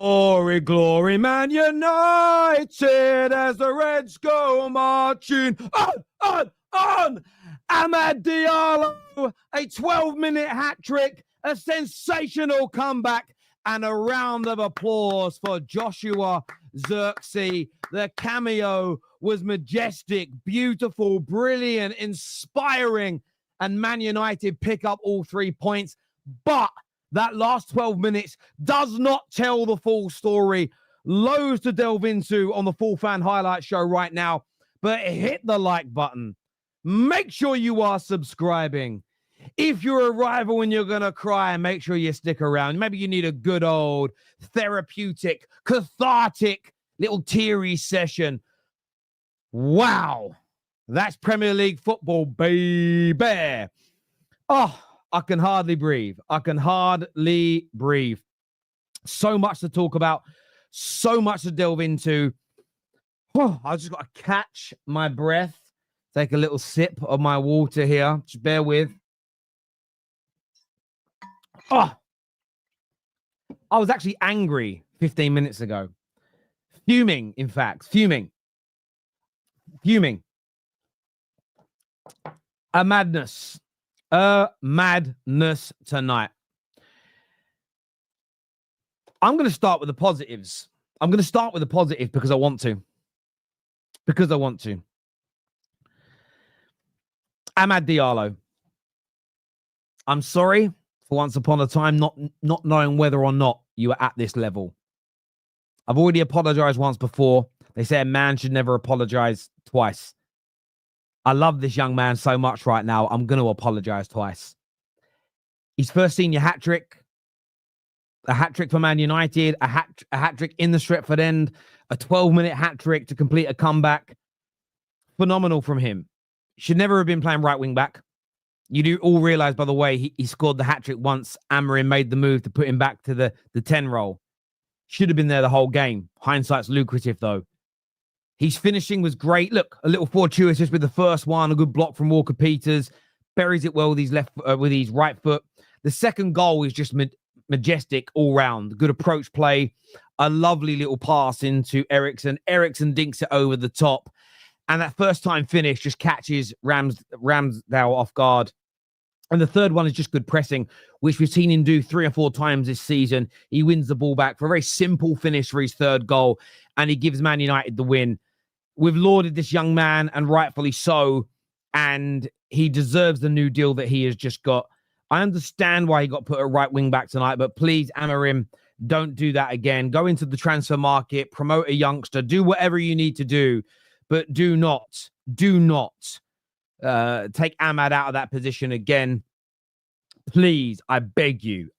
Glory, glory, Man United as the Reds go marching on. AMAD Diallo, a 12-minute hat-trick, a sensational comeback, and a round of applause for Joshua Zirkzee. The cameo was majestic, beautiful, brilliant, inspiring, and Man United pick up all 3 points. But that last 12 minutes does not tell the full story. Loads to delve into on the Full Fan Highlight Show right now, but hit the like button. Make sure you are subscribing. If you're a rival and you're going to cry, make sure you stick around. Maybe you need a good old therapeutic, cathartic, little teary session. Wow. That's Premier League football, baby. Oh, I can hardly breathe. I can hardly breathe. So much to talk about. So much to delve into. Oh, I just got to catch my breath. Take a little sip of my water here. Just bear with. Oh, I was actually angry 15 minutes ago. Fuming, in fact. Fuming. A madness. A madness tonight. I'm going to start with the positives. I'm going to start with the positive because I want to. AMAD Diallo. I'm sorry for once upon a time not knowing whether or not you were at this level. I've already apologized once before. They say a man should never apologize twice. I love this young man so much right now. I'm going to apologize twice. His first senior hat-trick. A hat-trick for Man United. A hat-trick in the Stretford end. A 12-minute hat-trick to complete a comeback. Phenomenal from him. Should never have been playing right wing back. You do all realize, by the way, he scored the hat-trick once Amorim made the move to put him back to the 10 role. Should have been there the whole game. Hindsight's lucrative, though. His finishing was great. Look, a little fortuitous with the first one. A good block from Walker-Peters. Buries it well with his right foot. The second goal is just majestic all round. Good approach play. A lovely little pass into Eriksen. Eriksen dinks it over the top. And that first time finish just catches Ramsdale off guard. And the third one is just good pressing, which we've seen him do 3 or 4 times this season. He wins the ball back for a very simple finish for his third goal. And he gives Man United the win. We've lauded this young man, and rightfully so. And he deserves the new deal that he has just got. I understand why he got put at right wing back tonight, but please, Amorim, don't do that again. Go into the transfer market, promote a youngster, do whatever you need to do. But do not take AMAD out of that position again. Please, I beg you.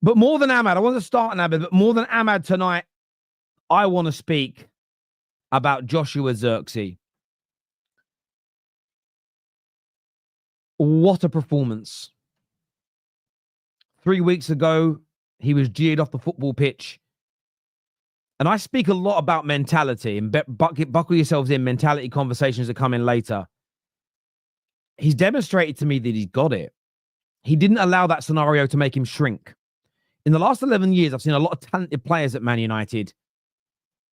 But more than AMAD, I want to start on AMAD, but more than AMAD tonight, I want to speak about Joshua Zirkzee. What a performance. 3 weeks ago, he was jeered off the football pitch. And I speak a lot about mentality, and buckle yourselves in. Mentality conversations are coming later. He's demonstrated to me that he's got it. He didn't allow that scenario to make him shrink. In the last 11 years, I've seen a lot of talented players at Man United.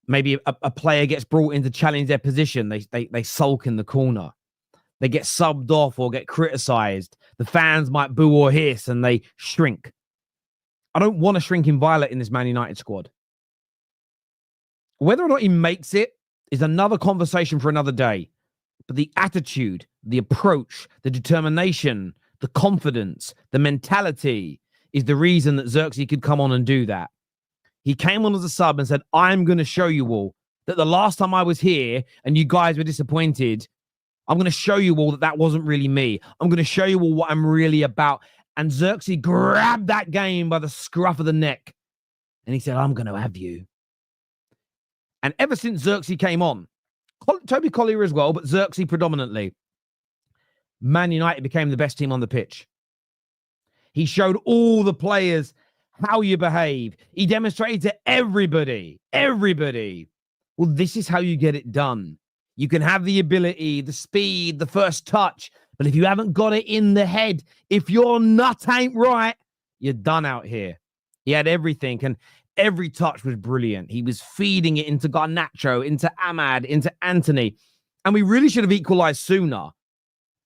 Maybe a player gets brought in to challenge their position. They sulk in the corner. They get subbed off or get criticized. The fans might boo or hiss and they shrink. I don't want a shrinking violet in this Man United squad. Whether or not he makes it is another conversation for another day. But the attitude, the approach, the determination, the confidence, the mentality is the reason that Zirkzee could come on and do that. He came on as a sub and said, I'm going to show you all that the last time I was here and you guys were disappointed, I'm going to show you all that wasn't really me. I'm going to show you all what I'm really about. And Zirkzee grabbed that game by the scruff of the neck. And he said, I'm going to have you. And ever since Zirkzee came on, Toby Collier as well, but Zirkzee predominantly, Man United became the best team on the pitch. He showed all the players how you behave. He demonstrated to everybody, well, this is how you get it done. You can have the ability, the speed, the first touch, but if you haven't got it in the head, if your nut ain't right, you're done out here. He had everything, and every touch was brilliant. He was feeding it into Garnacho, into AMAD, into Anthony. And we really should have equalized sooner.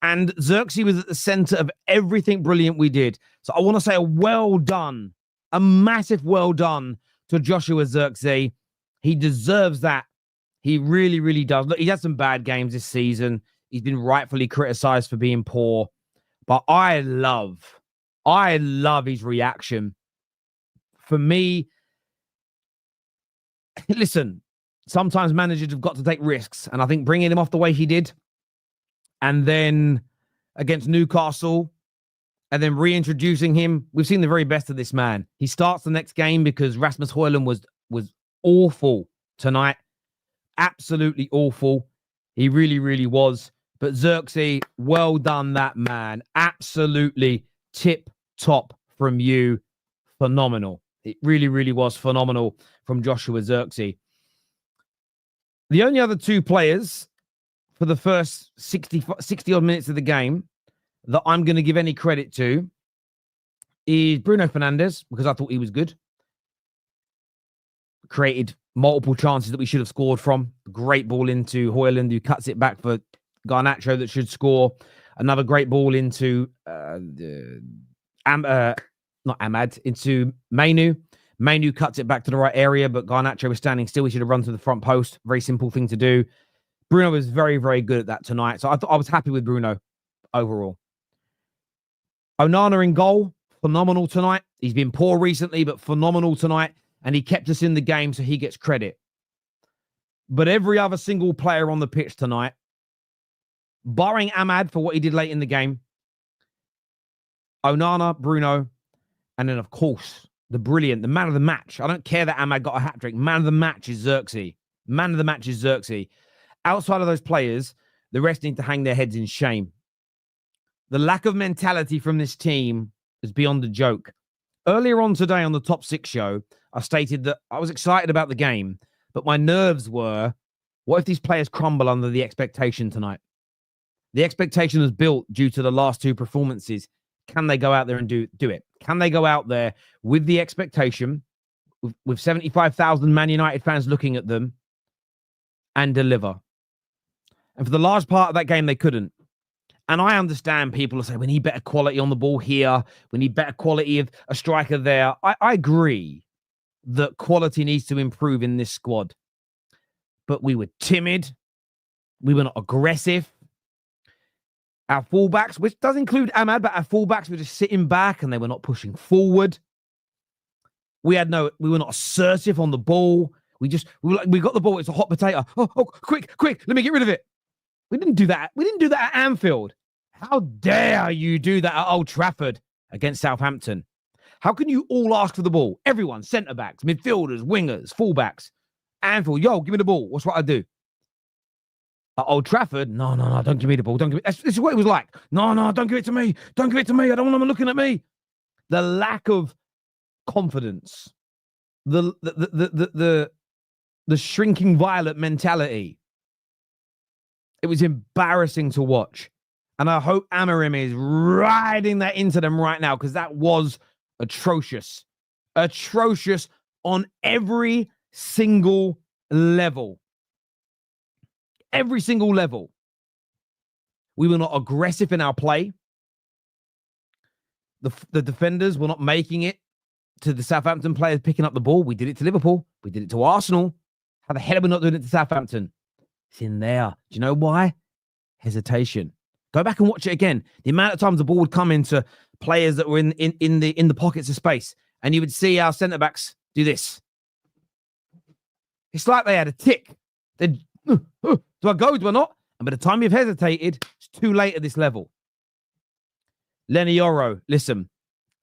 And Zirkzee was at the center of everything brilliant we did. So I want to say a well done, a massive well done to Joshua Zirkzee. He deserves that. He really, really does. Look, he's had some bad games this season. He's been rightfully criticized for being poor. But I love his reaction. For me, listen, sometimes managers have got to take risks. And I think bringing him off the way he did, and then against Newcastle, and then reintroducing him, we've seen the very best of this man. He starts the next game because Rasmus Højlund was awful tonight. Absolutely awful. He really, really was. But Zirkzee, well done, that man. Absolutely tip-top from you. Phenomenal. It really, really was phenomenal from Joshua Zirkzee. The only other two players for the first 60-odd minutes of the game that I'm going to give any credit to is Bruno Fernandes, because I thought he was good. Created multiple chances that we should have scored from. Great ball into Højlund, who cuts it back for Garnacho that should score. Another great ball into not AMAD, into Manu. Manu cuts it back to the right area, but Garnacho was standing still. He should have run to the front post. Very simple thing to do. Bruno was very, very good at that tonight. So I was happy with Bruno overall. Onana in goal. Phenomenal tonight. He's been poor recently, but phenomenal tonight. And he kept us in the game, so he gets credit. But every other single player on the pitch tonight, barring AMAD for what he did late in the game, Onana, Bruno, and then, of course, the man of the match. I don't care that AMAD got a hat-trick. Man of the match is Zirkzee. Man of the match is Zirkzee. Outside of those players, the rest need to hang their heads in shame. The lack of mentality from this team is beyond a joke. Earlier on today on the Top 6 show, I stated that I was excited about the game, but my nerves were, what if these players crumble under the expectation tonight? The expectation is built due to the last two performances. Can they go out there and do it? Can they go out there with the expectation, with 75,000 Man United fans looking at them, and deliver? And for the large part of that game, they couldn't. And I understand people will say, we need better quality on the ball here. We need better quality of a striker there. I agree that quality needs to improve in this squad. But we were timid. We were not aggressive. Our fullbacks, which does include AMAD, but our fullbacks were just sitting back and they were not pushing forward. We were not assertive on the ball. We got the ball. It's a hot potato. Oh, quick, let me get rid of it. We didn't do that. We didn't do that at Anfield. How dare you do that at Old Trafford against Southampton? How can you all ask for the ball? Everyone, centre-backs, midfielders, wingers, fullbacks. Anfield, yo, give me the ball. What's what I do? At Old Trafford, no, don't give me the ball. Don't give me. This is what it was like. No, don't give it to me. Don't give it to me. I don't want them looking at me. The lack of confidence, the shrinking violet mentality. It was embarrassing to watch. And I hope Amorim is riding that into them right now, because that was atrocious. Atrocious on every single level. Every single level. We were not aggressive in our play. The defenders were not making it to the Southampton players picking up the ball. We did it to Liverpool. We did it to Arsenal. How the hell are we not doing it to Southampton? It's in there. Do you know why? Hesitation. Go back and watch it again. The amount of times the ball would come into players that were in the pockets of space, and you would see our centre-backs do this. It's like they had a tick. Do I go? Do I not? And by the time you've hesitated, it's too late at this level. Lenny Yoro, listen,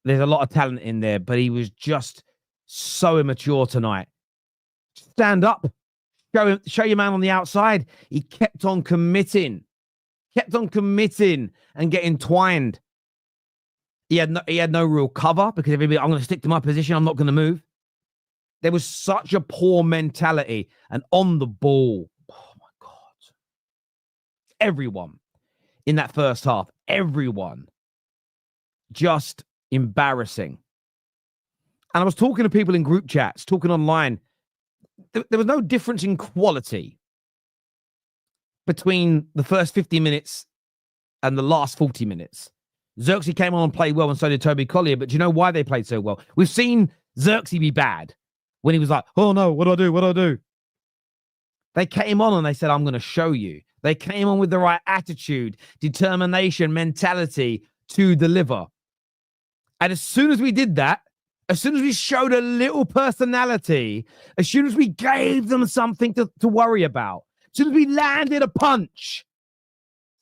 there's a lot of talent in there, but he was just so immature tonight. Stand up. Show your man on the outside. He kept on committing and getting twined. He had no real cover, because everybody, I'm going to stick to my position. I'm not going to move. There was such a poor mentality. And on the ball, oh my God. Everyone in that first half, everyone, just embarrassing. And I was talking to people in group chats, talking online. There was no difference in quality between the first 50 minutes and the last 40 minutes. Zirkzee came on and played well, and so did Toby Collier. But do you know why they played so well? We've seen Zirkzee be bad when he was like, oh no, what do I do? What do I do? They came on and they said, I'm going to show you. They came on with the right attitude, determination, mentality to deliver. And as soon as we did that, as soon as we showed a little personality, as soon as we gave them something to worry about, as soon as we landed a punch,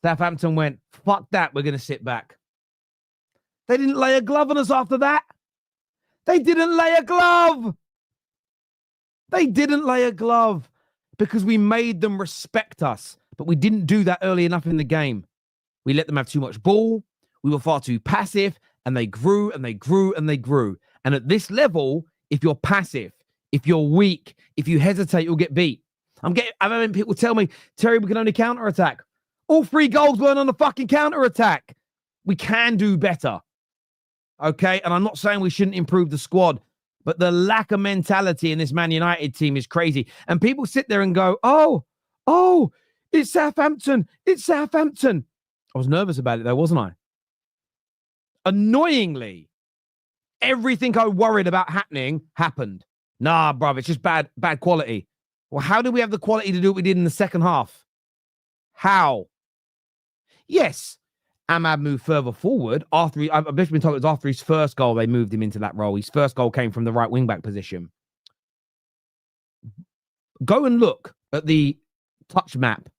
Southampton went, fuck that, we're going to sit back. They didn't lay a glove on us after that. They didn't lay a glove. They didn't lay a glove because we made them respect us. But we didn't do that early enough in the game. We let them have too much ball. We were far too passive, and they grew and they grew and they grew. And at this level, if you're passive, if you're weak, if you hesitate, you'll get beat. I'm having people tell me, Terry, we can only counter-attack. All 3 goals weren't on the fucking counter-attack. We can do better. Okay? And I'm not saying we shouldn't improve the squad, but the lack of mentality in this Man United team is crazy. And people sit there and go, oh, it's Southampton. It's Southampton. I was nervous about it though, wasn't I? Annoyingly, everything I worried about happened. Nah, bruv, it's just bad quality. Well, how did we have the quality to do what we did in the second half? How? Yes, AMAD moved further forward. I've just been told it was after his first goal, they moved him into that role. His first goal came from the right wing-back position. Go and look at the touch map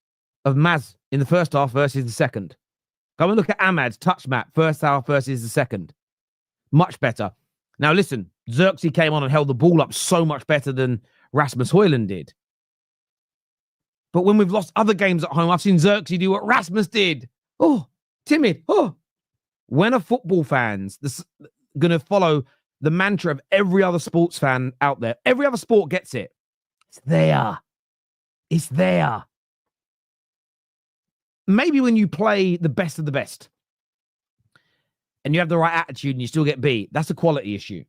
of Maz in the first half versus the second. Go and look at AMAD's touch map, first half versus the second. Much better. Now, listen, Zirkzee came on and held the ball up so much better than Rasmus Højlund did. But when we've lost other games at home, I've seen Zirkzee do what Rasmus did. Oh, timid. Oh. When are football fans going to follow the mantra of every other sports fan out there? Every other sport gets it. It's there. It's there. Maybe when you play the best of the best and you have the right attitude and you still get beat, that's a quality issue.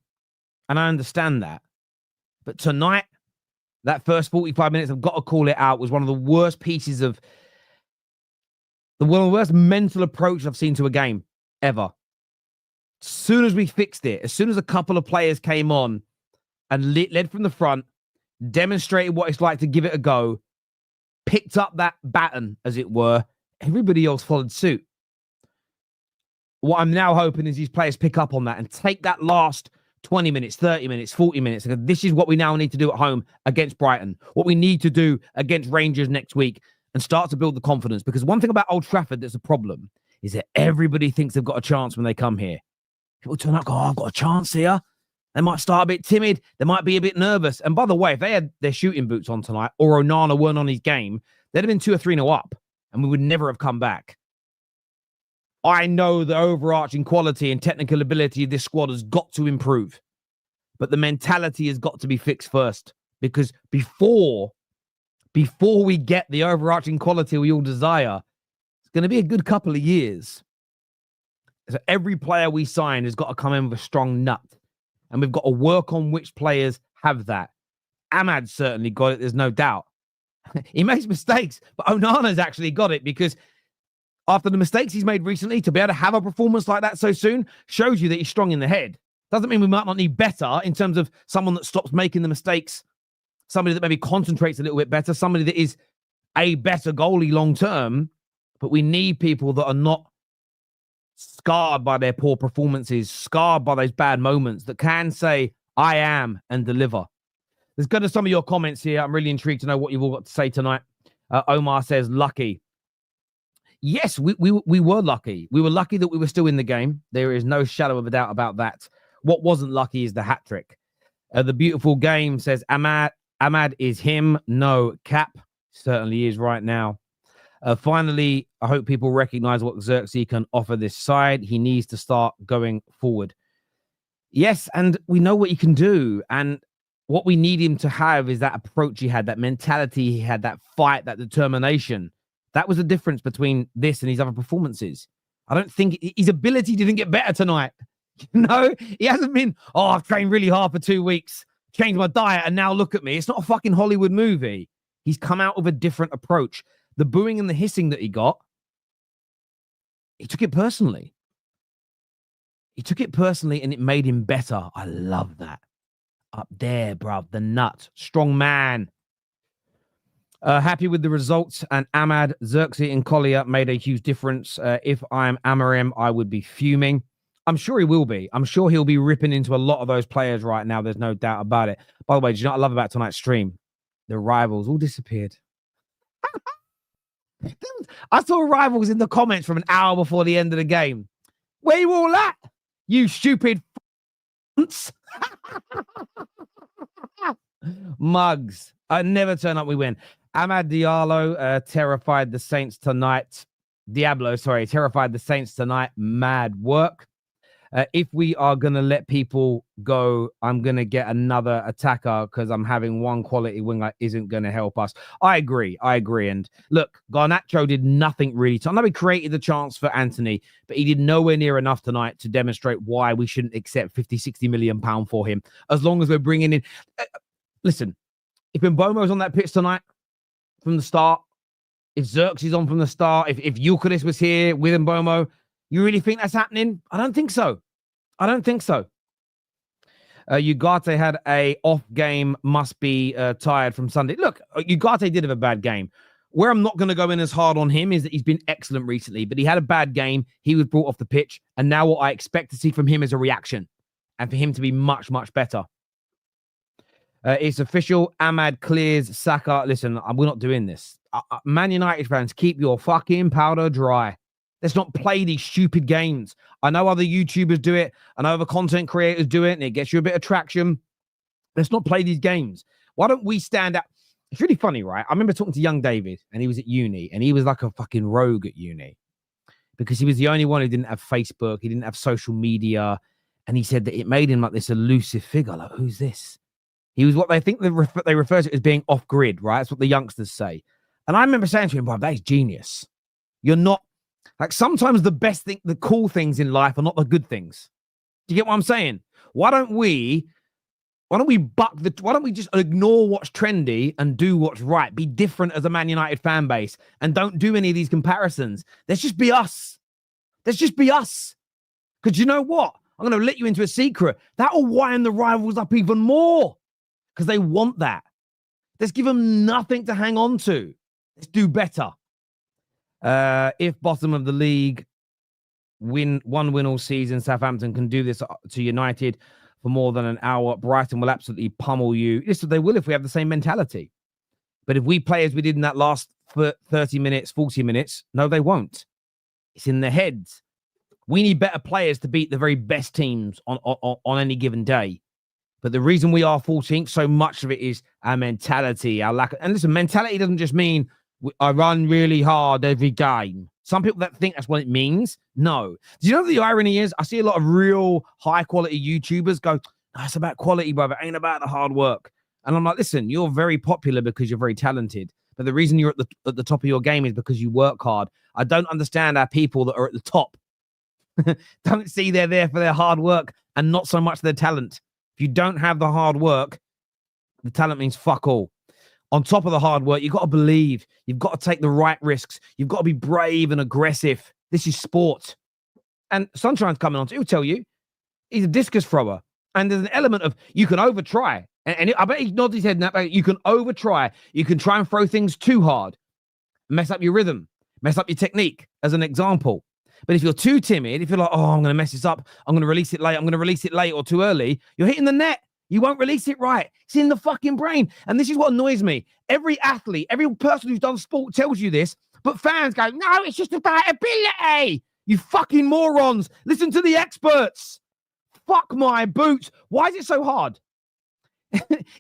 And I understand that. But tonight, that first 45 minutes, I've got to call it out, was one of the worst pieces of one of the worst mental approaches I've seen to a game ever. As soon as we fixed it, as soon as a couple of players came on and led from the front, demonstrated what it's like to give it a go, picked up that baton, as it were, everybody else followed suit. What I'm now hoping is these players pick up on that and take that last 20 minutes, 30 minutes, 40 minutes. This is what we now need to do at home against Brighton, what we need to do against Rangers next week, and start to build the confidence. Because one thing about Old Trafford that's a problem is that everybody thinks they've got a chance when they come here. People turn up, go, oh, I've got a chance here. They might start a bit timid. They might be a bit nervous. And by the way, if they had their shooting boots on tonight or Onana weren't on his game, they'd have been 2 or 3-0 up and we would never have come back. I know the overarching quality and technical ability of this squad has got to improve, but the mentality has got to be fixed first, because before we get the overarching quality we all desire, it's going to be a good couple of years. So every player we sign has got to come in with a strong nut, and we've got to work on which players have that. AMAD certainly got it, there's no doubt. He makes mistakes, but Onana's actually got it, because after the mistakes he's made recently, to be able to have a performance like that so soon shows you that he's strong in the head. Doesn't mean we might not need better in terms of someone that stops making the mistakes, somebody that maybe concentrates a little bit better, somebody that is a better goalie long term, but we need people that are not scarred by their poor performances, scarred by those bad moments, that can say, I am, and deliver. Let's go to some of your comments here. I'm really intrigued to know what you've all got to say tonight. Omar says, lucky. Yes, we were lucky. We were lucky that we were still in the game. There is no shadow of a doubt about that. What wasn't lucky is the hat-trick. The beautiful game says, AMAD is him. No, Cap certainly is right now. Finally, I hope people recognize what Zirkzee can offer this side. He needs to start going forward. Yes, and we know what he can do. And what we need him to have is that approach he had, that mentality he had, that fight, that determination. That was the difference between this and his other performances. I don't think his ability didn't get better tonight. You know, he hasn't been, oh, I've trained really hard for 2 weeks, changed my diet, and now look at me. It's not a fucking Hollywood movie. He's come out with a different approach. The booing and the hissing that he got, he took it personally. He took it personally and it made him better. I love that. Up there, bruv, the nut. Strong man. Happy with the results, and AMAD, Zirkzee, and Collier made a huge difference. If I'm Amorim, I would be fuming. I'm sure he will be. I'm sure he'll be ripping into a lot of those players right now. There's no doubt about it. By the way, do you know what I love about tonight's stream? The rivals all disappeared. I saw rivals in the comments from an hour before the end of the game. Where you all at? You stupid mugs. I never turn up, we win. AMAD Diallo terrified the Saints tonight. Diablo, sorry, terrified the Saints tonight. Mad work. If we are going to let people go, I'm going to get another attacker because I'm having one quality winger isn't going to help us. I agree. And look, Garnacho did nothing really. I know he created the chance for Anthony, but he did nowhere near enough tonight to demonstrate why we shouldn't accept 50, 60 million pound for him. As long as we're bringing in... listen, if Mbomo's on that pitch tonight from the start, if Zirkzee's on from the start, if Eucharist was here with Mbomo, you really think that's happening? I don't think so. Ugarte had a off game, must be tired from Sunday. Look, Ugarte did have a bad game. Where I'm not going to go in as hard on him is that he's been excellent recently, but he had a bad game. He was brought off the pitch, and now what I expect to see from him is a reaction, and for him to be much, much better. It's official. AMAD clears Saka. Listen, we're not doing this. Man United fans, keep your fucking powder dry. Let's not play these stupid games. I know other YouTubers do it. I know other content creators do it, and it gets you a bit of traction. Let's not play these games. Why don't we stand up? It's really funny, right? I remember talking to young David, and he was at uni, and he was like a fucking rogue at uni because he was the only one who didn't have Facebook. He didn't have social media, and he said that it made him like this elusive figure. Like, who's this? He was what they think they refer to as being off-grid, right? That's what the youngsters say. And I remember saying to him, bro, that is genius. You're not... Like, sometimes the best thing, the cool things in life are not the good things. Do you get what I'm saying? Why don't we why don't we just ignore what's trendy and do what's right? Be different as a Man United fan base and don't do any of these comparisons. Let's just be us. Because you know what? I'm going to let you into a secret. That will wind the rivals up even more because they want that. Let's give them nothing to hang on to. Let's do better. If bottom of the league, one win all season, Southampton can do this to United for more than an hour. Brighton will absolutely pummel you. Yes, they will if we have the same mentality. But if we play as we did in that last 30 minutes, 40 minutes, no, they won't. It's in their heads. We need better players to beat the very best teams on any given day. But the reason we are 14th, so much of it is our mentality, our lack of... And listen, mentality doesn't just mean I run really hard every game. Some people that think that's what it means. No. Do you know what the irony is? I see a lot of real high-quality YouTubers go, no, it's about quality, brother. It ain't about the hard work. And I'm like, listen, you're very popular because you're very talented. But the reason you're at the top of your game is because you work hard. I don't understand our people that are at the top. Don't see they're there for their hard work and not so much their talent. If you don't have the hard work, the talent means fuck all. On top of the hard work, you've got to believe. You've got to take the right risks. You've got to be brave and aggressive. This is sport. And Sunshine's coming on. He'll tell you he's a discus thrower. And there's an element of you can over-try. And I bet he nods his head in that. But you can over-try. You can try and throw things too hard. Mess up your rhythm. Mess up your technique, as an example. But if you're too timid, if you're like, oh, I'm going to mess this up. I'm going to release it late or too early. You're hitting the net. You won't release it right. It's in the fucking brain. And this is what annoys me. Every athlete, every person who's done sport tells you this, but fans go, no, it's just about ability. You fucking morons. Listen to the experts. Fuck my boots. Why is it so hard?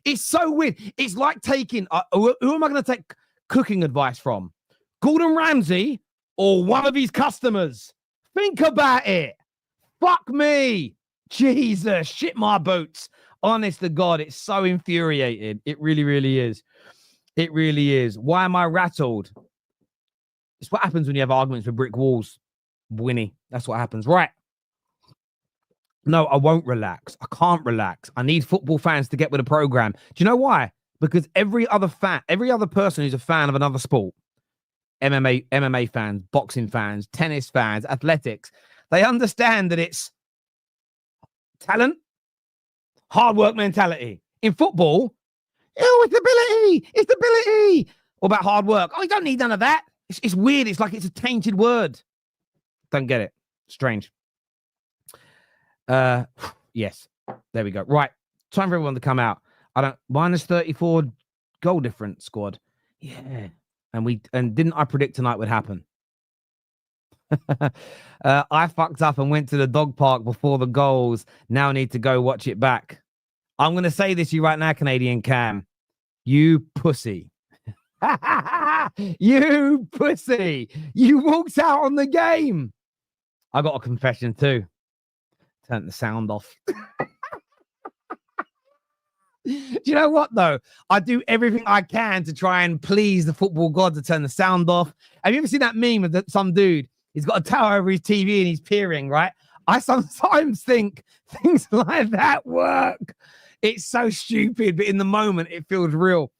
It's so weird. It's like taking, who am I going to take cooking advice from? Gordon Ramsay or one of his customers? Think about it. Fuck me. Jesus, shit my boots. Honest to God, it's so infuriating. It really, really is. It really is. Why am I rattled? It's what happens when you have arguments with brick walls. Winnie. That's what happens. Right. No, I won't relax. I can't relax. I need football fans to get with the program. Do you know why? Because every other person who's a fan of another sport, MMA fans, boxing fans, tennis fans, athletics, they understand that it's talent, hard work mentality. In football, it's ability. What about hard work? Oh, you don't need none of that. It's weird. It's like it's a tainted word. Don't get it. Strange. Yes. There we go. Right. Time for everyone to come out. Minus 34 goal difference squad. Yeah. And didn't I predict tonight would happen? I fucked up and went to the dog park before the goals. Now I need to go watch it back. I'm going to say this to you right now, Canadian Cam. You pussy. You pussy. You walked out on the game. I got a confession too. Turn the sound off. Do you know what, though? I do everything I can to try and please the football god to turn the sound off. Have you ever seen that meme of some dude? He's got a tower over his TV and he's peering, right? I sometimes think things like that work. It's so stupid, but in the moment, it feels real.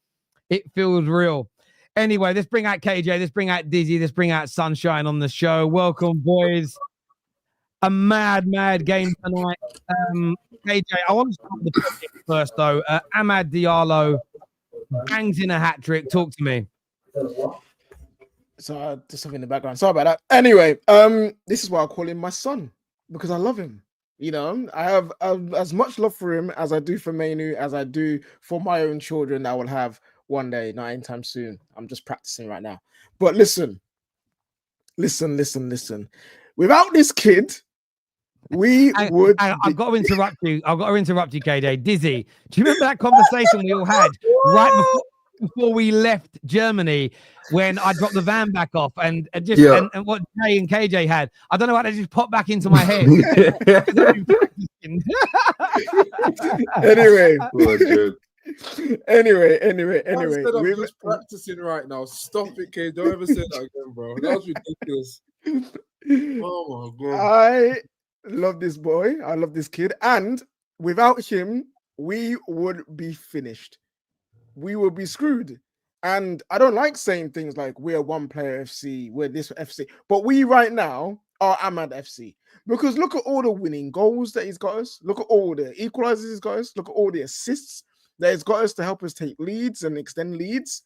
It feels real. Anyway, let's bring out KJ. Let's bring out Dizzy. Let's bring out Sunshine on the show. Welcome, boys. A mad game tonight. KJ, I want to start with the first, though. AMAD Diallo bangs in a hat-trick. Talk to me. So just something in the background. Sorry about that. Anyway, this is why I call him my son, because I love him. You know, I have as much love for him as I do for Manu, as I do for my own children that I will have one day, not anytime soon. I'm just practicing right now. But listen. Without this kid, I've got to interrupt you. KJ. Dizzy, do you remember that conversation we all had right before we left Germany when I dropped the van back off and what Jay and KJ had? I don't know how they just popped back into my head. Anyway. I'm just practicing right now. Stop it, KJ. Don't ever say that again, bro. That was ridiculous. Oh my god. I love this boy. I love this kid. And without him, we would be finished. We would be screwed. And I don't like saying things like we're one player FC, we're this FC. But we right now are AMAD FC. Because look at all the winning goals that he's got us. Look at all the equalizers he's got us. Look at all the assists that he's got us to help us take leads and extend leads.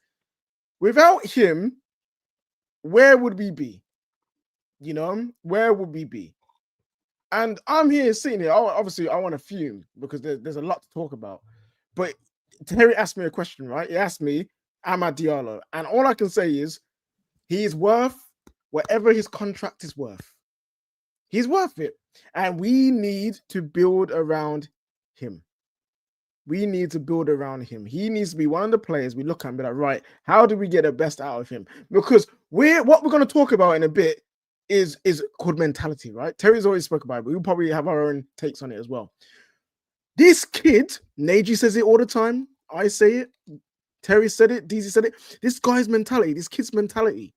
Without him, where would we be? You know, where would we be? And I'm here sitting here. Obviously, I want to fume because there's a lot to talk about. But Terry asked me a question, right? He asked me, AMAD Diallo. And all I can say is he's worth whatever his contract is worth. He's worth it. And we need to build around him. We need to build around him. He needs to be one of the players we look at and be like, right, how do we get the best out of him? Because what we're going to talk about in a bit is called mentality, right? Terry's always spoke about it, but we'll probably have our own takes on it as well. This kid, Neji says it all the time. I say it. Terry said it. DZ said it. This guy's mentality, this kid's mentality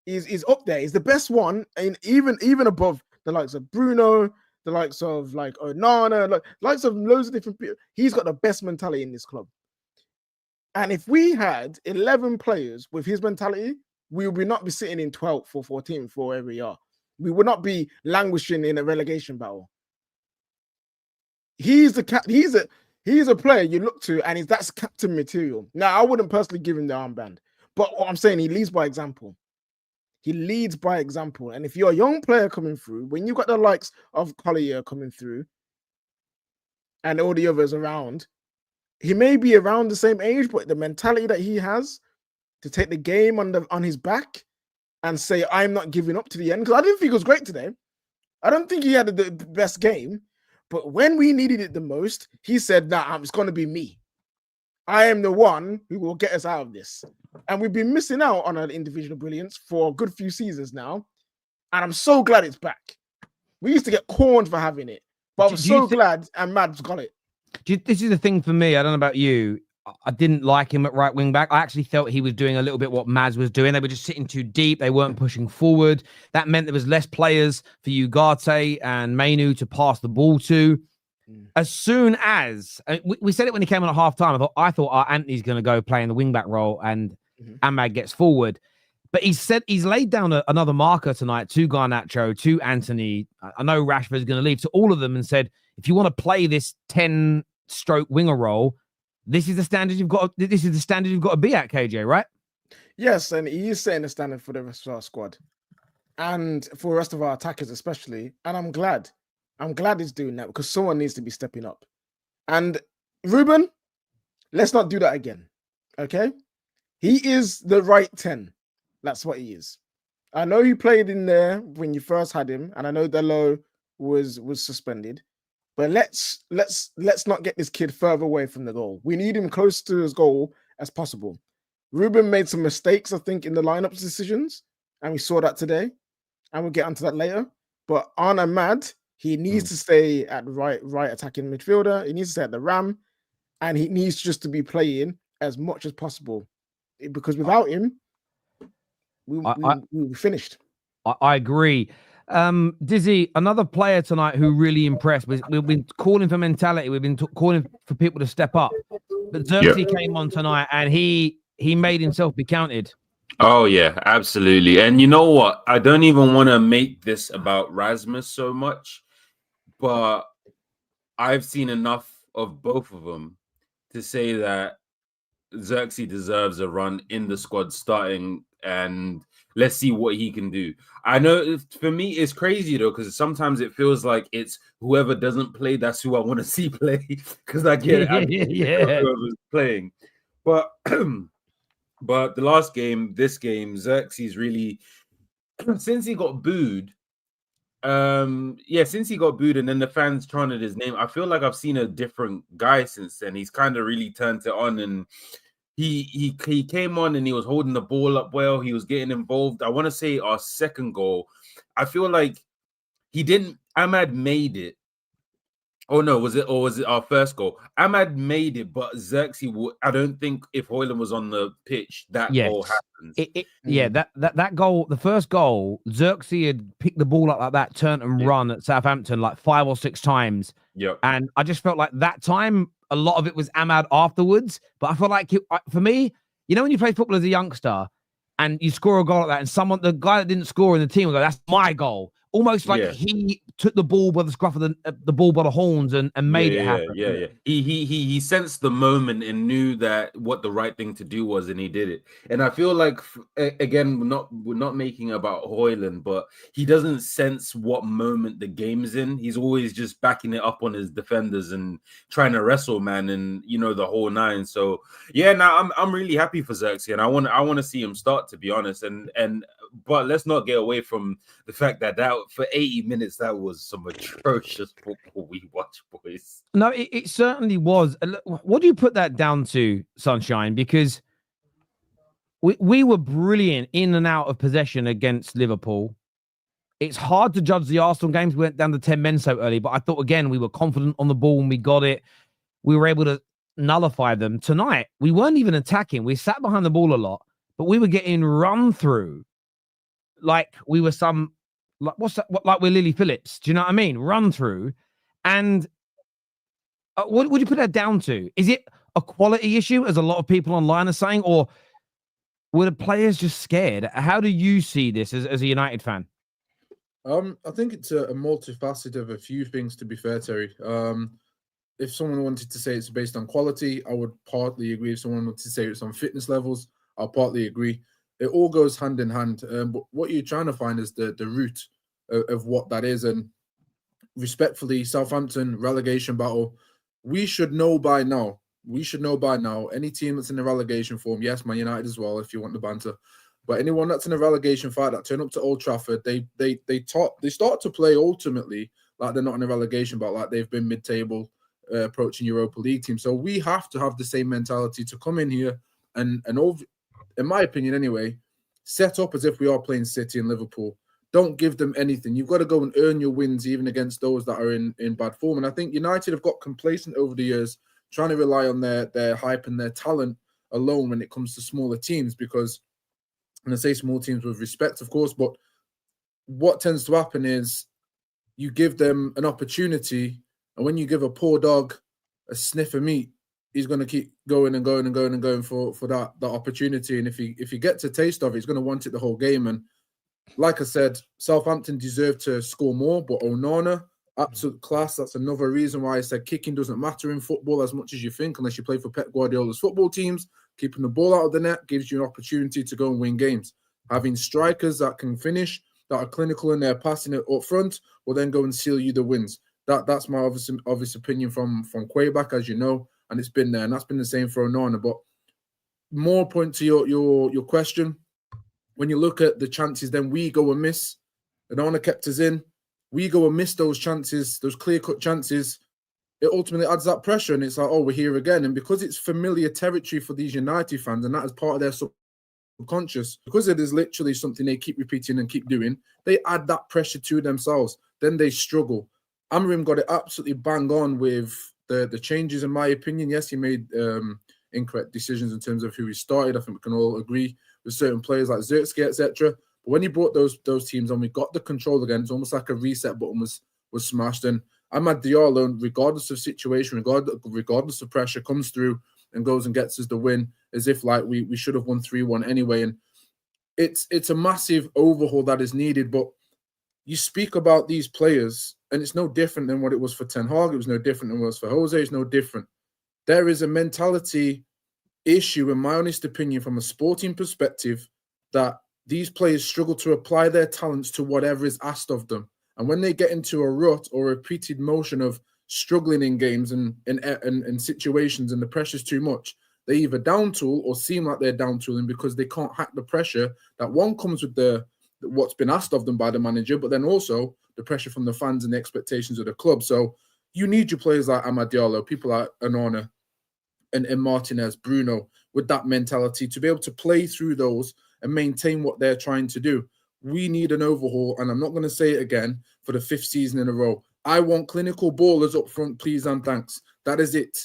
is up there. He's the best one, and even above the likes of Bruno, the likes of like Onana, likes of loads of different people. He's got the best mentality in this club. And if we had 11 players with his mentality, we would not be sitting in 12th or 14th or wherever we are. We would not be languishing in a relegation battle. He's a player you look to, and that's captain material. Now, I wouldn't personally give him the armband, but what I'm saying, he leads by example. He leads by example. And if you're a young player coming through, when you've got the likes of Collier coming through and all the others around, he may be around the same age, but the mentality that he has to take the game on his back and say, I'm not giving up to the end. Because I didn't think it was great today. I don't think he had the best game. But when we needed it the most, he said, nah, it's going to be me. I am the one who will get us out of this. And we've been missing out on an individual brilliance for a good few seasons now. And I'm so glad it's back. We used to get corned for having it. But I'm so glad AMAD's got it. This is the thing for me. I don't know about you. I didn't like him at right wing back. I actually felt he was doing a little bit what Maz was doing. They were just sitting too deep. They weren't pushing forward. That meant there was less players for Ugarte and Manu to pass the ball to. As soon as we said it when he came on at half time, I thought Anthony's going to go play in the wing back role and AMAD gets forward. But he said he's laid down another marker tonight to Garnacho, to Anthony. I know Rashford's going to leave, to all of them, and said, if you want to play this 10-stroke winger role, this is the standard you've got. This is the standard you've got to be at, KJ, right? Yes, and he is setting the standard for the rest of our squad and for the rest of our attackers, especially. And I'm glad he's doing that because someone needs to be stepping up. And Ruben, let's not do that again. Okay, he is the right 10. That's what he is. I know he played in there when you first had him, and I know Delo was suspended. But let's not get this kid further away from the goal. We need him close to his goal as possible. Ruben made some mistakes, I think, in the lineup decisions, and we saw that today. And we'll get onto that later. But on AMAD, he needs to stay at right attacking midfielder. He needs to stay at the Ram, and he needs just to be playing as much as possible. Because without him, we'll be finished. I agree. Dizzy, another player tonight who really impressed. We've been calling for mentality. We've been calling for people to step up. But Zirkzee came on tonight and he made himself be counted. Oh, yeah, absolutely. And you know what? I don't even want to make this about Rasmus so much, but I've seen enough of both of them to say that Zirkzee deserves a run in the squad starting, and let's see what he can do. I know for me, it's crazy though, because sometimes it feels like it's whoever doesn't play, that's who I want to see play. Because I get it, whoever's playing. But but the last game, this game, Zirkzee's really since he got booed. Since he got booed and then the fans chanted his name, I feel like I've seen a different guy since then. He's kind of really turned it on, and he came on and he was holding the ball up well. He was getting involved. I want to say our second goal, I feel like AMAD made it. Oh no, was it our first goal? AMAD made it, but Zirkzee, I don't think if Højlund was on the pitch, that goal happens. That goal, the first goal, Zirkzee had picked the ball up like that, turned and run at Southampton like 5 or 6 times. Yep. And I just felt like that time, a lot of it was AMAD afterwards. But I feel like, for me, you know, when you play football as a youngster and you score a goal like that, and the guy that didn't score in the team will go, that's my goal. Almost like he took the ball by the scruff of the ball by the horns and made it happen. Yeah. He sensed the moment and knew that what the right thing to do was, and he did it. And I feel like again, we're not making about Højlund, but he doesn't sense what moment the game's in. He's always just backing it up on his defenders and trying to wrestle, man, and you know the whole nine. So yeah, now I'm really happy for Zirkzee, and I want to see him start, to be honest. But let's not get away from the fact that for 80 minutes, that was some atrocious football we watched, boys. No, it certainly was. What do you put that down to, Sunshine? Because we were brilliant in and out of possession against Liverpool. It's hard to judge the Arsenal games. We went down to 10 men so early, but I thought, again, we were confident on the ball when we got it. We were able to nullify them. Tonight, we weren't even attacking. We sat behind the ball a lot, but we were getting run through like we were like we're Lily Phillips. Do you know what I mean? Run through. And what would you put that down to? Is it a quality issue, as a lot of people online are saying, or were the players just scared? How do you see this as a United fan? I think it's a multifaceted of a few things, to be fair, Terry. If someone wanted to say it's based on quality, I would partly agree. If someone wanted to say it's on fitness levels, I'll partly agree. It all goes hand in hand. But what you're trying to find is the root of what that is. And respectfully, Southampton relegation battle, we should know by now. Any team that's in the relegation form, yes, Man United as well, if you want the banter. But anyone that's in a relegation fight that turn up to Old Trafford, they start to play ultimately like they're not in a relegation, but like they've been mid-table, approaching Europa League team. So we have to have the same mentality to come in here and in my opinion anyway, set up as if we are playing City and Liverpool. Don't give them anything. You've got to go and earn your wins even against those that are in bad form. And I think United have got complacent over the years trying to rely on their hype and their talent alone when it comes to smaller teams, because, and I say small teams with respect, of course, but what tends to happen is you give them an opportunity, and when you give a poor dog a sniff of meat, he's going to keep going and going and going and going for that opportunity. And if he gets a taste of it, he's going to want it the whole game. And like I said, Southampton deserve to score more, but Onana, absolute class. That's another reason why I said kicking doesn't matter in football as much as you think, unless you play for Pep Guardiola's football teams. Keeping the ball out of the net gives you an opportunity to go and win games. Having strikers that can finish, that are clinical in their passing it up front, will then go and seal you the wins. That's my obvious opinion from Quayback, as you know, and it's been there, and that's been the same for Onana. But more point to your question, when you look at the chances, then we go and miss. Onana kept us in. We go and miss those chances, those clear-cut chances. It ultimately adds that pressure, and it's like, oh, we're here again. And because it's familiar territory for these United fans, and that is part of their subconscious, because it is literally something they keep repeating and keep doing, they add that pressure to themselves. Then they struggle. Amorim got it absolutely bang on with the changes, in my opinion. Yes, he made incorrect decisions in terms of who he started. I think we can all agree with certain players like Zirkzee, etc. But when he brought those teams on, we got the control again. It's almost like a reset button was smashed. And AMAD Diallo, regardless of situation, regardless of pressure, comes through and goes and gets us the win, as if like we should have won 3-1 anyway. And it's a massive overhaul that is needed. But you speak about these players, and it's no different than what it was for Ten Hag. It was no different than what it was for Jose. It's no different. There is a mentality issue, in my honest opinion, from a sporting perspective, that these players struggle to apply their talents to whatever is asked of them. And when they get into a rut or a repeated motion of struggling in games and situations, and the pressure's too much, they either down tool or seem like they're down tooling because they can't hack the pressure that one comes with what's been asked of them by the manager, but then also the pressure from the fans and the expectations of the club. So you need your players like AMAD Diallo, people like Onana and Martinez, Bruno, with that mentality to be able to play through those and maintain what they're trying to do. We need an overhaul, and I'm not going to say it again for the 5th season in a row. I want clinical ballers up front, please and thanks. That is it.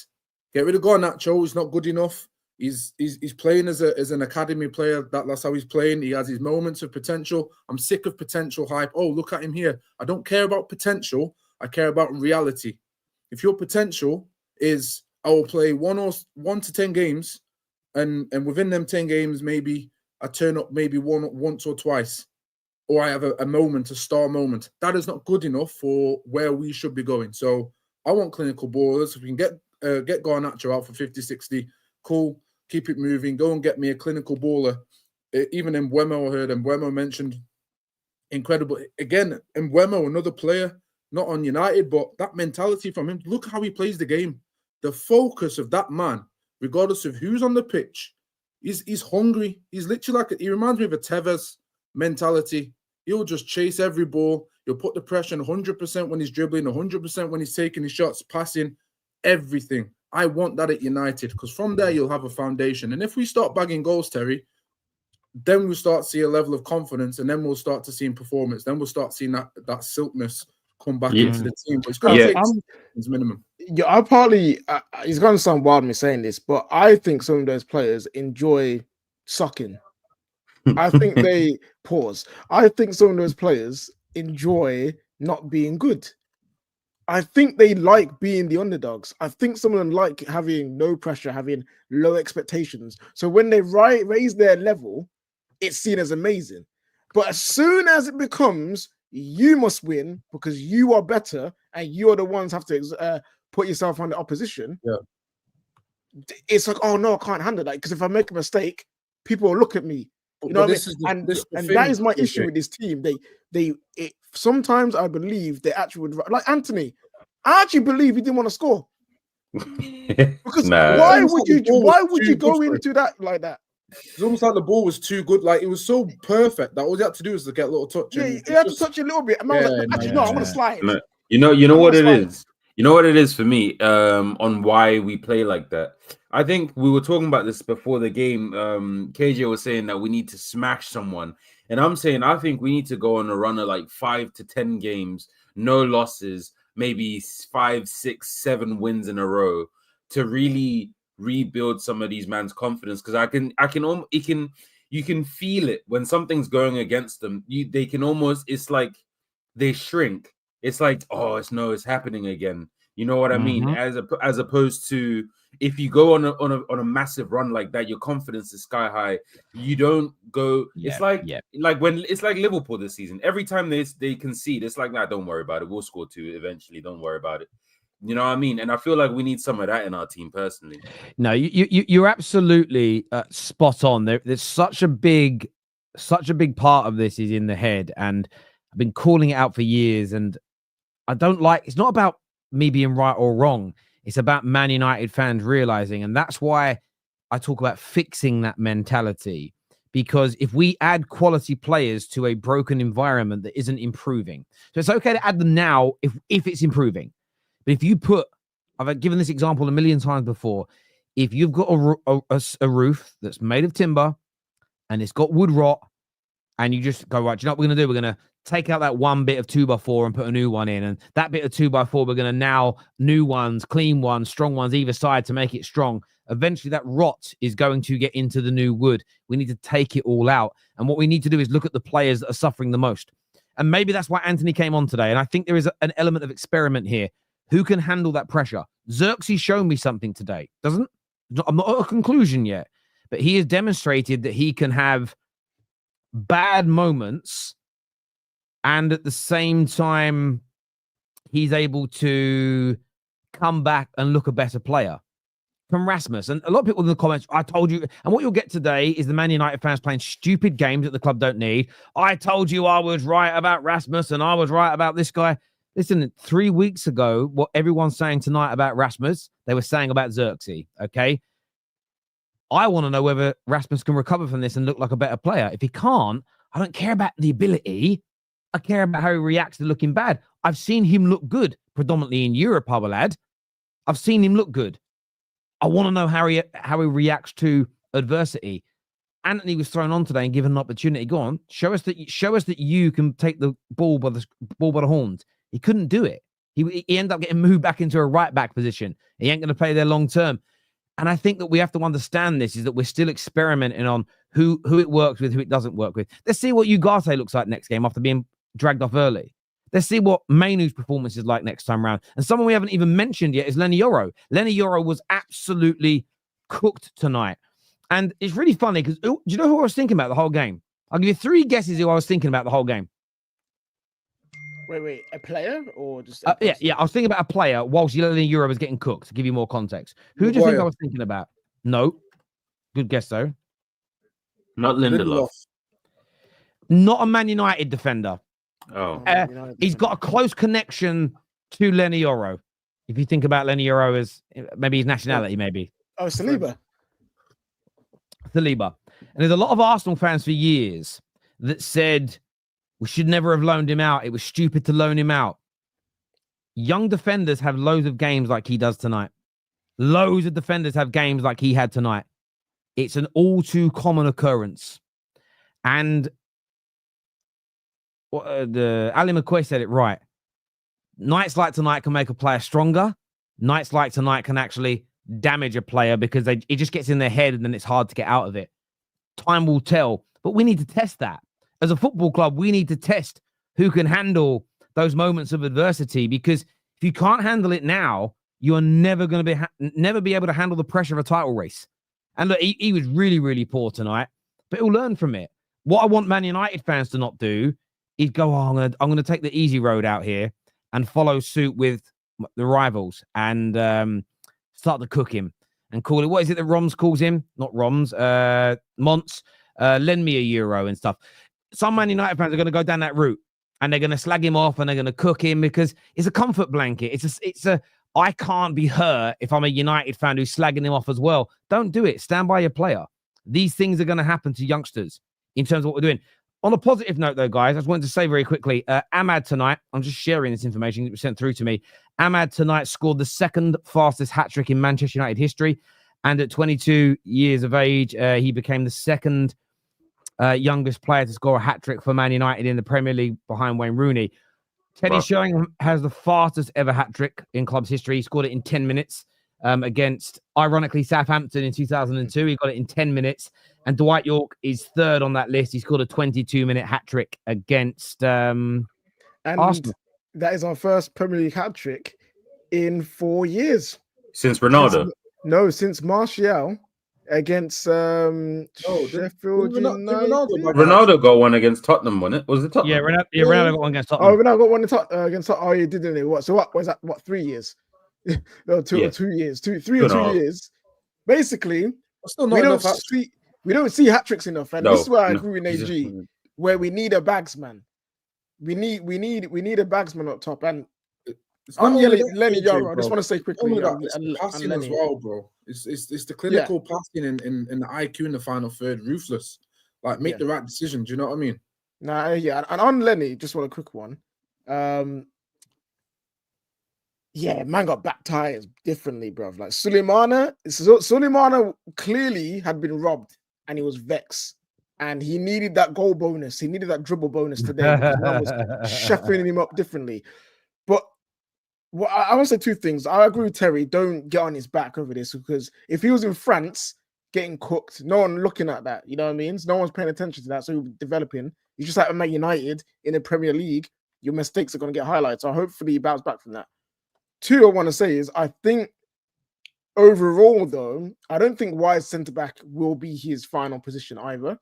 Get rid of Garnacho. He's not good enough. He's playing as an academy player. That's how he's playing. He has his moments of potential. I'm sick of potential hype. Oh, look at him here. I don't care about potential. I care about reality. If your potential is, I will play 1 to 10 games, and within them 10 games, maybe I turn up maybe once or twice, or I have a moment, a star moment. That is not good enough for where we should be going. So I want clinical ballers. If we can get Garnacho out for 50, 60, cool. Keep it moving. Go and get me a clinical baller. Even Mbeumo, I heard Mbeumo mentioned. Incredible. Again, Mbeumo, another player, not on United, but that mentality from him. Look how he plays the game. The focus of that man, regardless of who's on the pitch, he's hungry. He's literally he reminds me of a Tevez mentality. He'll just chase every ball. He'll put the pressure on 100% when he's dribbling, 100% when he's taking his shots, passing, everything. I want that at United, because from there you'll have a foundation. And if we start bagging goals, Terry, then we'll start to see a level of confidence, and then we'll start to see performance. Then we'll start seeing that silkness come back into the team. But it's going to take minimum. Yeah, I partly, it's going to sound wild me saying this, but I think some of those players enjoy sucking. I think they pause. I think some of those players enjoy not being good. I think they like being the underdogs. I think some of them like having no pressure, having low expectations. So when they raise their level, it's seen as amazing. But as soon as it becomes, you must win because you are better and you're the ones have to put yourself on the opposition. Yeah. It's like, oh no, I can't handle that, because if I make a mistake, people will look at me. You know what I mean? And that is my issue with this team. Sometimes I believe they actually would, like Anthony. I actually believe he didn't want to score. Because why would you go into that like that? It's almost like the ball was too good. Like, it was so perfect that all you had to do was to get a little touch. Yeah, you had to touch a little bit. And I was like, actually, no, I want to slide. You know what it is? You know what it is for me on why we play like that? I think we were talking about this before the game. KJ was saying that we need to smash someone. And I'm saying I think we need to go on a run of like 5 to 10 games, no losses, maybe 5, 6, 7 wins in a row to really rebuild some of these man's confidence, because you can feel it when something's going against them. They can almost, it's like they shrink. It's like, oh, it's happening again. You know what I mean? As opposed to if you go on a massive run like that, your confidence is sky high. You don't go. It's like when it's like Liverpool this season. Every time they concede, it's like, nah, don't worry about it. We'll score 2 eventually. Don't worry about it. You know what I mean? And I feel like we need some of that in our team personally. No, you're absolutely spot on. There's such a big part of this is in the head, and I've been calling it out for years. And I don't like. It's not about me being right or wrong. It's about Man United fans realizing, and that's why I talk about fixing that mentality. Because if we add quality players to a broken environment that isn't improving, so it's okay to add them now if it's improving. But if you put, I've given this example a million times before, if you've got a roof that's made of timber and it's got wood rot, and you just go, right, do you know what we're going to do? We're going to take out that one bit of 2x4 and put a new one in. And that bit of 2x4, we're going to now new ones, clean ones, strong ones either side to make it strong. Eventually that rot is going to get into the new wood. We need to take it all out. And what we need to do is look at the players that are suffering the most. And maybe that's why Anthony came on today. And I think there is an element of experiment here. Who can handle that pressure? Zirkzee showed me something today. I'm not at a conclusion yet, but he has demonstrated that he can have bad moments and at the same time he's able to come back and look a better player. From Rasmus, and a lot of people in the comments, I told you, and what you'll get today is the Man United fans playing stupid games that the club don't need. I told you I was right about Rasmus and I was right about this guy. Listen, 3 weeks ago, what everyone's saying tonight about Rasmus, they were saying about Zirkzee, okay? I want to know whether Rasmus can recover from this and look like a better player. If he can't, I don't care about the ability. I care about how he reacts to looking bad. I've seen him look good, predominantly in Europe, I will add. I've seen him look good. I want to know how he reacts to adversity. Anthony was thrown on today and given an opportunity. Go on, show us that you can take the ball by the horns. He couldn't do it. He ended up getting moved back into a right back position. He ain't going to play there long term. And I think that we have to understand this is that we're still experimenting on who it works with, who it doesn't work with. Let's see what Ugarte looks like next game after being dragged off early. Let's see what Mainu's performance is like next time round. And someone we haven't even mentioned yet is Lenny Yoro. Lenny Yoro was absolutely cooked tonight. And it's really funny because do you know who I was thinking about the whole game? I'll give you 3 guesses who I was thinking about the whole game. Wait, a player or just yeah. I was thinking about a player whilst Lenny Yoro was getting cooked. To give you more context, who do you think I was thinking about? No, good guess though. Not Lindelof. Not a Man United defender. Oh, he's got a close connection to Lenny Yoro. If you think about Lenny Yoro as maybe his nationality, maybe. Oh, Saliba. And there's a lot of Arsenal fans for years that said we should never have loaned him out. It was stupid to loan him out. Young defenders have loads of games like he does tonight. Loads of defenders have games like he had tonight. It's an all too common occurrence. And Ali McCoy said it right. Nights like tonight can make a player stronger. Nights like tonight can actually damage a player because it just gets in their head and then it's hard to get out of it. Time will tell. But we need to test that. As a football club, we need to test who can handle those moments of adversity, because if you can't handle it now, you are never going to never be able to handle the pressure of a title race. And look, he was really, really poor tonight, but he'll learn from it. What I want Man United fans to not do is go, I'm going to take the easy road out here and follow suit with the rivals and start to cook him and call it. What is it that Roms calls him? Not Roms, Monts. Lend me a euro and stuff. Some Man United fans are going to go down that route and they're going to slag him off and they're going to cook him because it's a comfort blanket. It's a I can't be hurt if I'm a United fan who's slagging him off as well. Don't do it. Stand by your player. These things are going to happen to youngsters in terms of what we're doing. On a positive note, though, guys, I just wanted to say very quickly, AMAD tonight, I'm just sharing this information that was sent through to me. AMAD tonight scored the 2nd fastest hat-trick in Manchester United history. And at 22 years of age, he became the 2nd youngest player to score a hat-trick for Man United in the Premier League behind Wayne Rooney. Teddy Sheringham has the fastest ever hat-trick in club's history. He scored it in 10 minutes. against, ironically, Southampton in 2002. He got it in 10 minutes. And Dwight York is third on that list. He scored a 22-minute hat-trick against And Arsenal. that is our first Premier League hat-trick in 4 years. Since Ronaldo. Since Martial against Sheffield United. Ronaldo got one against Tottenham, wasn't it? Was it Tottenham? Yeah, Ronaldo got one against Tottenham. Oh, Ronaldo got one against Tottenham. Oh, he did, didn't he? What? So what was that? What, 3 years? No, 2 years. 2 or 2 years. Basically, we don't see hat-tricks enough, and this is where I agree with AG, where we need a bagsman. We need a bagsman up top, and I'm yelling Lenny Yoro. I just want to say quickly, passing as well, bro. It's the clinical passing and the IQ in the final third, ruthless. Like, make the right decision. Do you know what I mean? And on Lenny, just want a quick one. Man got baptized differently, bruv. Like Suleimana clearly had been robbed and he was vexed. And he needed that goal bonus. He needed that dribble bonus today because man was shuffling him up differently. But I want to say two things. I agree with Terry. Don't get on his back over this, because if he was in France getting cooked, no one looking at that. You know what I mean? No one's paying attention to that. So he's developing. He's just like Man United in the Premier League. Your mistakes are going to get highlighted. So hopefully he bounce back from that. Two, I want to say is I think overall, though, I don't think wide centre-back will be his final position either.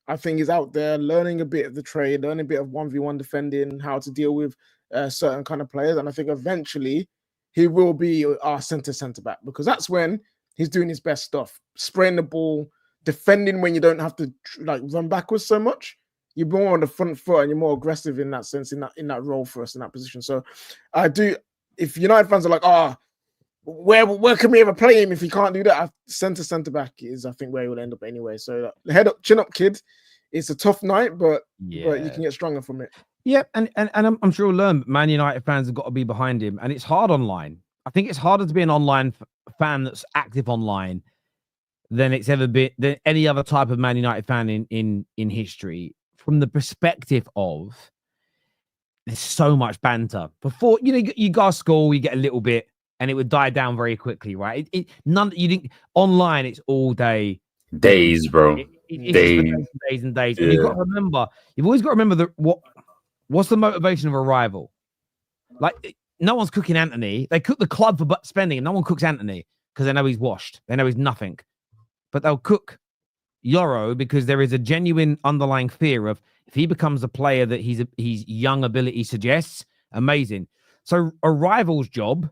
I think he's out there learning a bit of the trade, learning a bit of 1v1 defending, how to deal with certain kind of players. And I think eventually he will be our centre-back, because that's when he's doing his best stuff. Spraying the ball, defending when you don't have to like run backwards so much. You're more on the front foot and you're more aggressive in that sense, in that role for us in that position. So I do. If United fans are like, where can we ever play him if he can't do that? Centre back is, I think, where he will end up anyway. So head up, chin up, kid. It's a tough night, but you can get stronger from it. Yeah, and I'm sure we'll learn. Man United fans have got to be behind him, and it's hard online. I think it's harder to be an online fan that's active online than it's ever been than any other type of Man United fan in history. From the perspective of, there's so much banter. Before, you go to school, you get a little bit, and it would die down very quickly, right? You didn't online. It's all day, days, bro. Days and days. Yeah. And you've always got to remember what's the motivation of a rival? Like, no one's cooking Anthony. They cook the club for spending, and no one cooks Anthony because they know he's washed. They know he's nothing, but they'll cook Yoro because there is a genuine underlying fear of, if he becomes a player that his young ability suggests, amazing. So a rival's job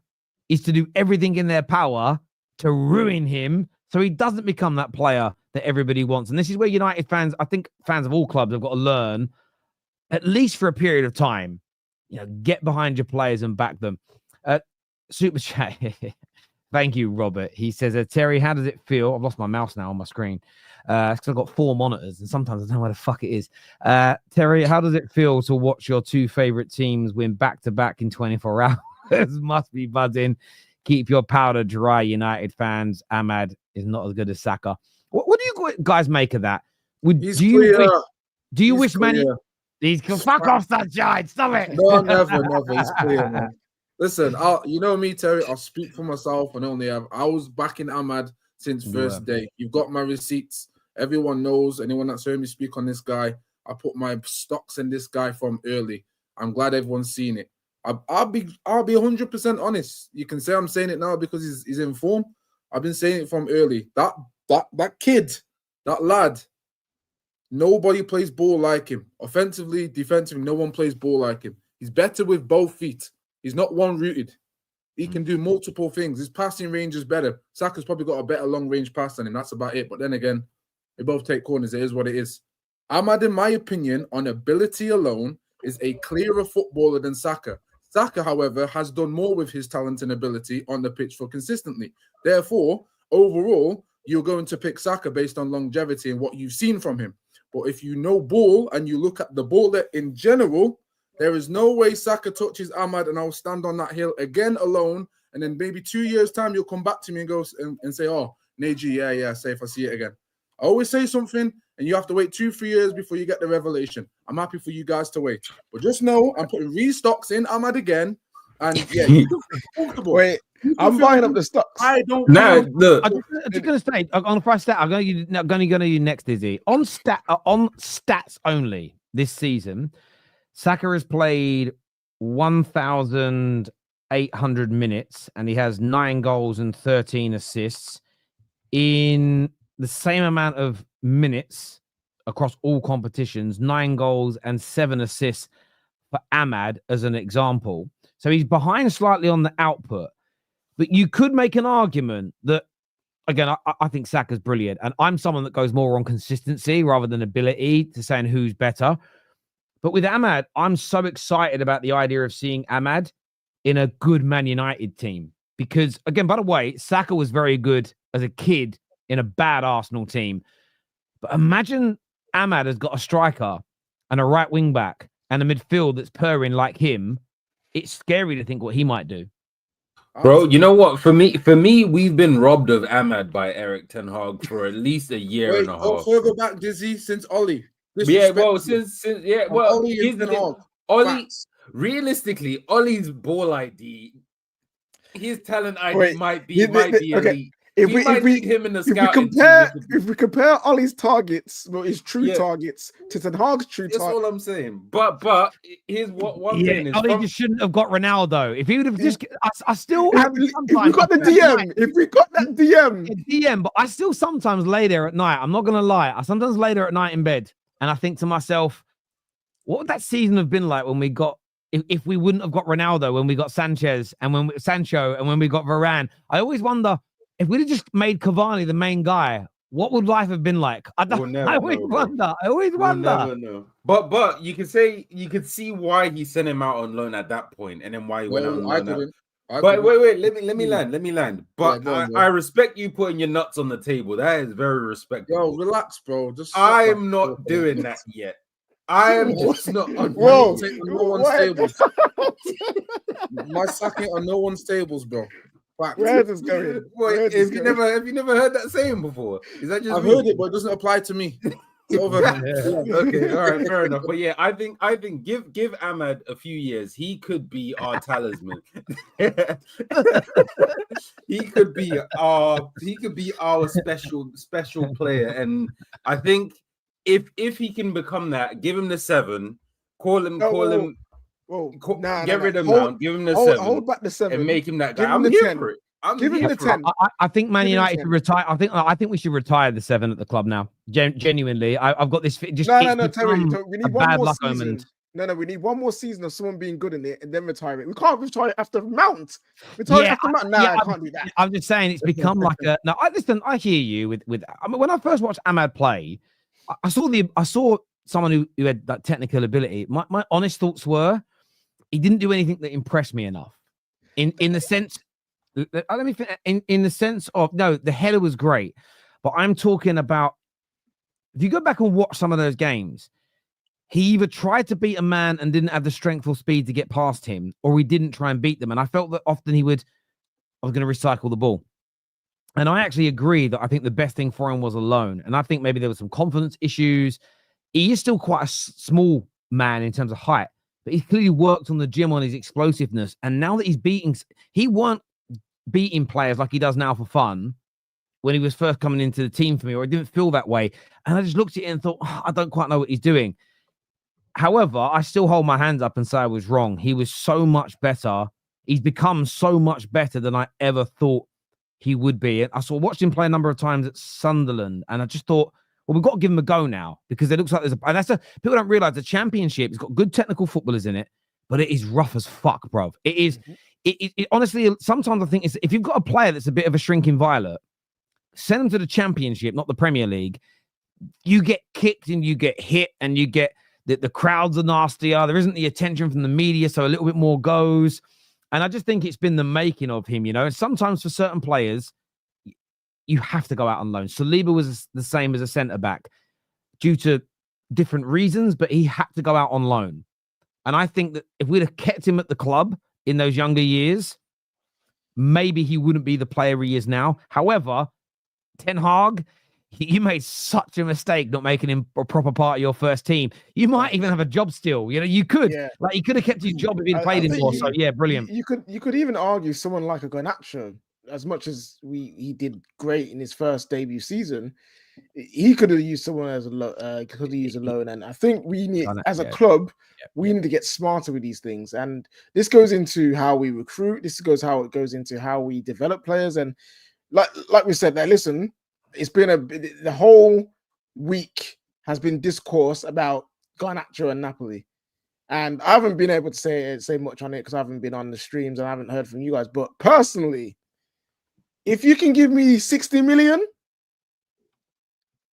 is to do everything in their power to ruin him so he doesn't become that player that everybody wants. And this is where United fans, I think fans of all clubs, have got to learn, at least for a period of time, get behind your players and back them. Super chat. Thank you, Robert. He says, Terry, how does it feel? I've lost my mouse now on my screen. Because I've got 4 monitors and sometimes I don't know where the fuck it is. Terry, how does it feel to watch your 2 favorite teams win back-to-back in 24 hours? Must be buzzing. Keep your powder dry, United fans. AMAD is not as good as Saka. What do you guys make of that? Do you wish Man? He's fuck off, Sunshine. Stop it. No, never. It's clear, man. Listen, you know me, Terry. I'll speak for myself and only have. I was backing AMAD since first day. You've got my receipts. Everyone knows. Anyone that's heard me speak on this guy, I put my stocks in this guy from early. I'm glad everyone's seen it. I'll be 100% honest. You can say I'm saying it now because he's in form. I've been saying it from early. That kid, that lad, nobody plays ball like him. Offensively, defensively, no one plays ball like him. He's better with both feet. He's not one-rooted. He can do multiple things. His passing range is better. Saka's probably got a better long-range pass than him. That's about it. But then again, they both take corners. It is what it is. AMAD, in my opinion, on ability alone, is a clearer footballer than Saka. Saka, however, has done more with his talent and ability on the pitch for consistently. Therefore, overall, you're going to pick Saka based on longevity and what you've seen from him. But if you know ball and you look at the ball in general, there is no way Saka touches AMAD, and I'll stand on that hill again alone. And then maybe 2 years' time, you'll come back to me and go and say, oh, Neji, yeah, say if I see it again. I always say something, and you have to wait 2-3 years before you get the revelation. I'm happy for you guys to wait. But just know I'm putting restocks in AMAD again, And yeah, you feel comfortable. Wait, I'm buying up the stocks. I don't. No, feel- look. I'm just going to say on the price stat. I'm going to you next, Izzy. On stats only this season, Saka has played 1,800 minutes, and he has 9 goals and 13 assists in the same amount of minutes across all competitions. 9 goals and 7 assists for AMAD as an example. So he's behind slightly on the output. But you could make an argument that, again, I think Saka's brilliant. And I'm someone that goes more on consistency rather than ability to saying who's better. But with AMAD, I'm so excited about the idea of seeing AMAD in a good Man United team. Because, again, by the way, Saka was very good as a kid in a bad Arsenal team. But imagine AMAD has got a striker and a right wing back and a midfield that's purring like him. It's scary to think what he might do. Bro, you know what? For me, we've been robbed of Ahmad by Eric Ten Hag for at least a year and a Go half. further back, Dizzy, since Ollie. Yeah, well, since Ollie and Ten Hag. Ollie, realistically, Ollie's ball ID, his talent ID might be elite. If we need him in the scouting team, if we compare Ollie's targets, well, his true targets to Ten Hag's true targets. That's all I'm saying. But here's one thing is Ollie just shouldn't have got Ronaldo. If he would have just, I still if we got the DM, if we got that DM, but I still sometimes lay there at night. I'm not gonna lie. I sometimes lay there at night in bed and I think to myself, what would that season have been like when we got? If we wouldn't have got Ronaldo, when we got Sancho, and when we got Varane? I always wonder, if we'd have just made Cavani the main guy, what would life have been like? I always wonder. We'll never know. But you could see why he sent him out on loan at that point, and then why he went out on loan. But wait, let me land. But I respect you putting your nuts on the table. That is very respectful. Yo, relax, bro. I'm not doing that yet. I am just not. Whoa, no one's tables. My Saka on no one's tables, bro. Where is this going? Have you never heard that saying before? Is that just I've heard it, but it doesn't apply to me. Okay, all right, fair enough. But yeah, I think give Ahmad a few years. He could be our talisman. he could be our special player. And I think if he can become that, give him the 7, call him. Get rid of Mount, give him the 7. Hold back the 7 and make him that guy. I'm here for it. Give him the 10. I think Man United should retire. I think we should retire the 7 at the club now. Genuinely, I've got this. No, Terry, we need one more season. No, we need one more season of someone being good in it and then retire it. We can't retire it after Mount. Retire after Mount. I can't do that. I'm just saying it's become like a. No, I hear you with. I mean, when I first watched Ahmad play, I saw someone who had that technical ability. My honest thoughts were, he didn't do anything that impressed me enough. In the sense. Let me in the sense of, no, the header was great, but I'm talking about, if you go back and watch some of those games, he either tried to beat a man and didn't have the strength or speed to get past him, or he didn't try and beat them. And I felt that often I was going to recycle the ball. And I actually agree that I think the best thing for him was a loan. And I think maybe there were some confidence issues. He is still quite a small man in terms of height, but he's clearly worked on the gym on his explosiveness. And now that he weren't beating players like he does now for fun when he was first coming into the team for me, or it didn't feel that way. And I just looked at it and thought, I don't quite know what he's doing. However, I still hold my hands up and say I was wrong. He was so much better. He's become so much better than I ever thought he would be. And I watched him play a number of times at Sunderland, and I just thought, well, we've got to give him a go now, because it looks like people don't realize the Championship, it's got good technical footballers in it, but it is rough as fuck, bro. It is. It honestly, sometimes I think if you've got a player that's a bit of a shrinking violet, send them to the Championship, not the Premier League. You get kicked and you get hit and you get the crowds are nastier. There isn't the attention from the media, so a little bit more goes. And I just think it's been the making of him, And sometimes for certain players, you have to go out on loan. Saliba was the same as a centre-back due to different reasons, but he had to go out on loan. And I think that if we'd have kept him at the club in those younger years, maybe he wouldn't be the player he is now. However, Ten Hag, you made such a mistake not making him a proper part of your first team. You might even have a job still. You could. Yeah. Like, he could have kept his job if he'd I played him think more. So, yeah, brilliant. You could even argue someone like a Garnacho, as much as he did great in his first debut season, he could have used someone as a could have used a loan. And I think we need, as a club, we need to get smarter with these things. And this goes into how we recruit. This goes into how we develop players. And like we said, listen, it's been the whole week has been discourse about Garnacho and Napoli. And I haven't been able to say much on it because I haven't been on the streams and I haven't heard from you guys. But personally, if you can give me 60 million,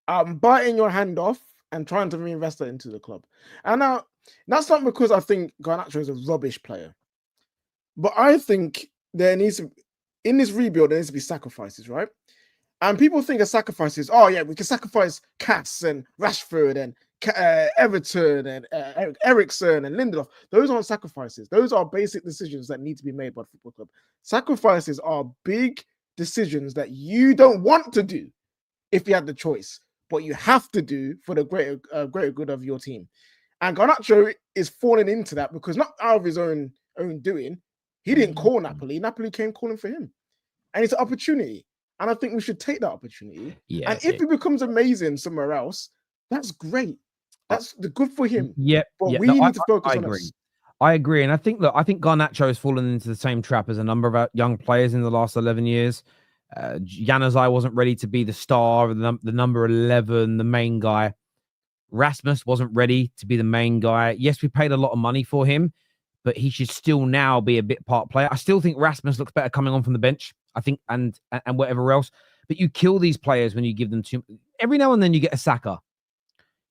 I'm biting your hand off and trying to reinvest it into the club. And now, that's not because I think Garnacho is a rubbish player. But I think in this rebuild, there needs to be sacrifices, right? And people think of sacrifices, oh yeah, we can sacrifice Cass and Rashford and Everton and Eriksen and Lindelof. Those aren't sacrifices. Those are basic decisions that need to be made by the football club. Sacrifices are big decisions that you don't want to do if you had the choice, but you have to do for the greater good of your team. And Garnacho is falling into that because not out of his own doing. He didn't call Napoli. Napoli came calling for him. And it's an opportunity. And I think we should take that opportunity. Yeah, and if he becomes amazing somewhere else, that's great. That's the good for him. Yeah. But we need to focus on us. I agree. And I think Garnacho has fallen into the same trap as a number of young players in the last 11 years. Januzaj wasn't ready to be the star, the number 11, the main guy. Rasmus wasn't ready to be the main guy. Yes, we paid a lot of money for him, but he should still now be a bit part player. I still think Rasmus looks better coming on from the bench. I think, and whatever else. But you kill these players when you give them too. Every now and then you get a Saka.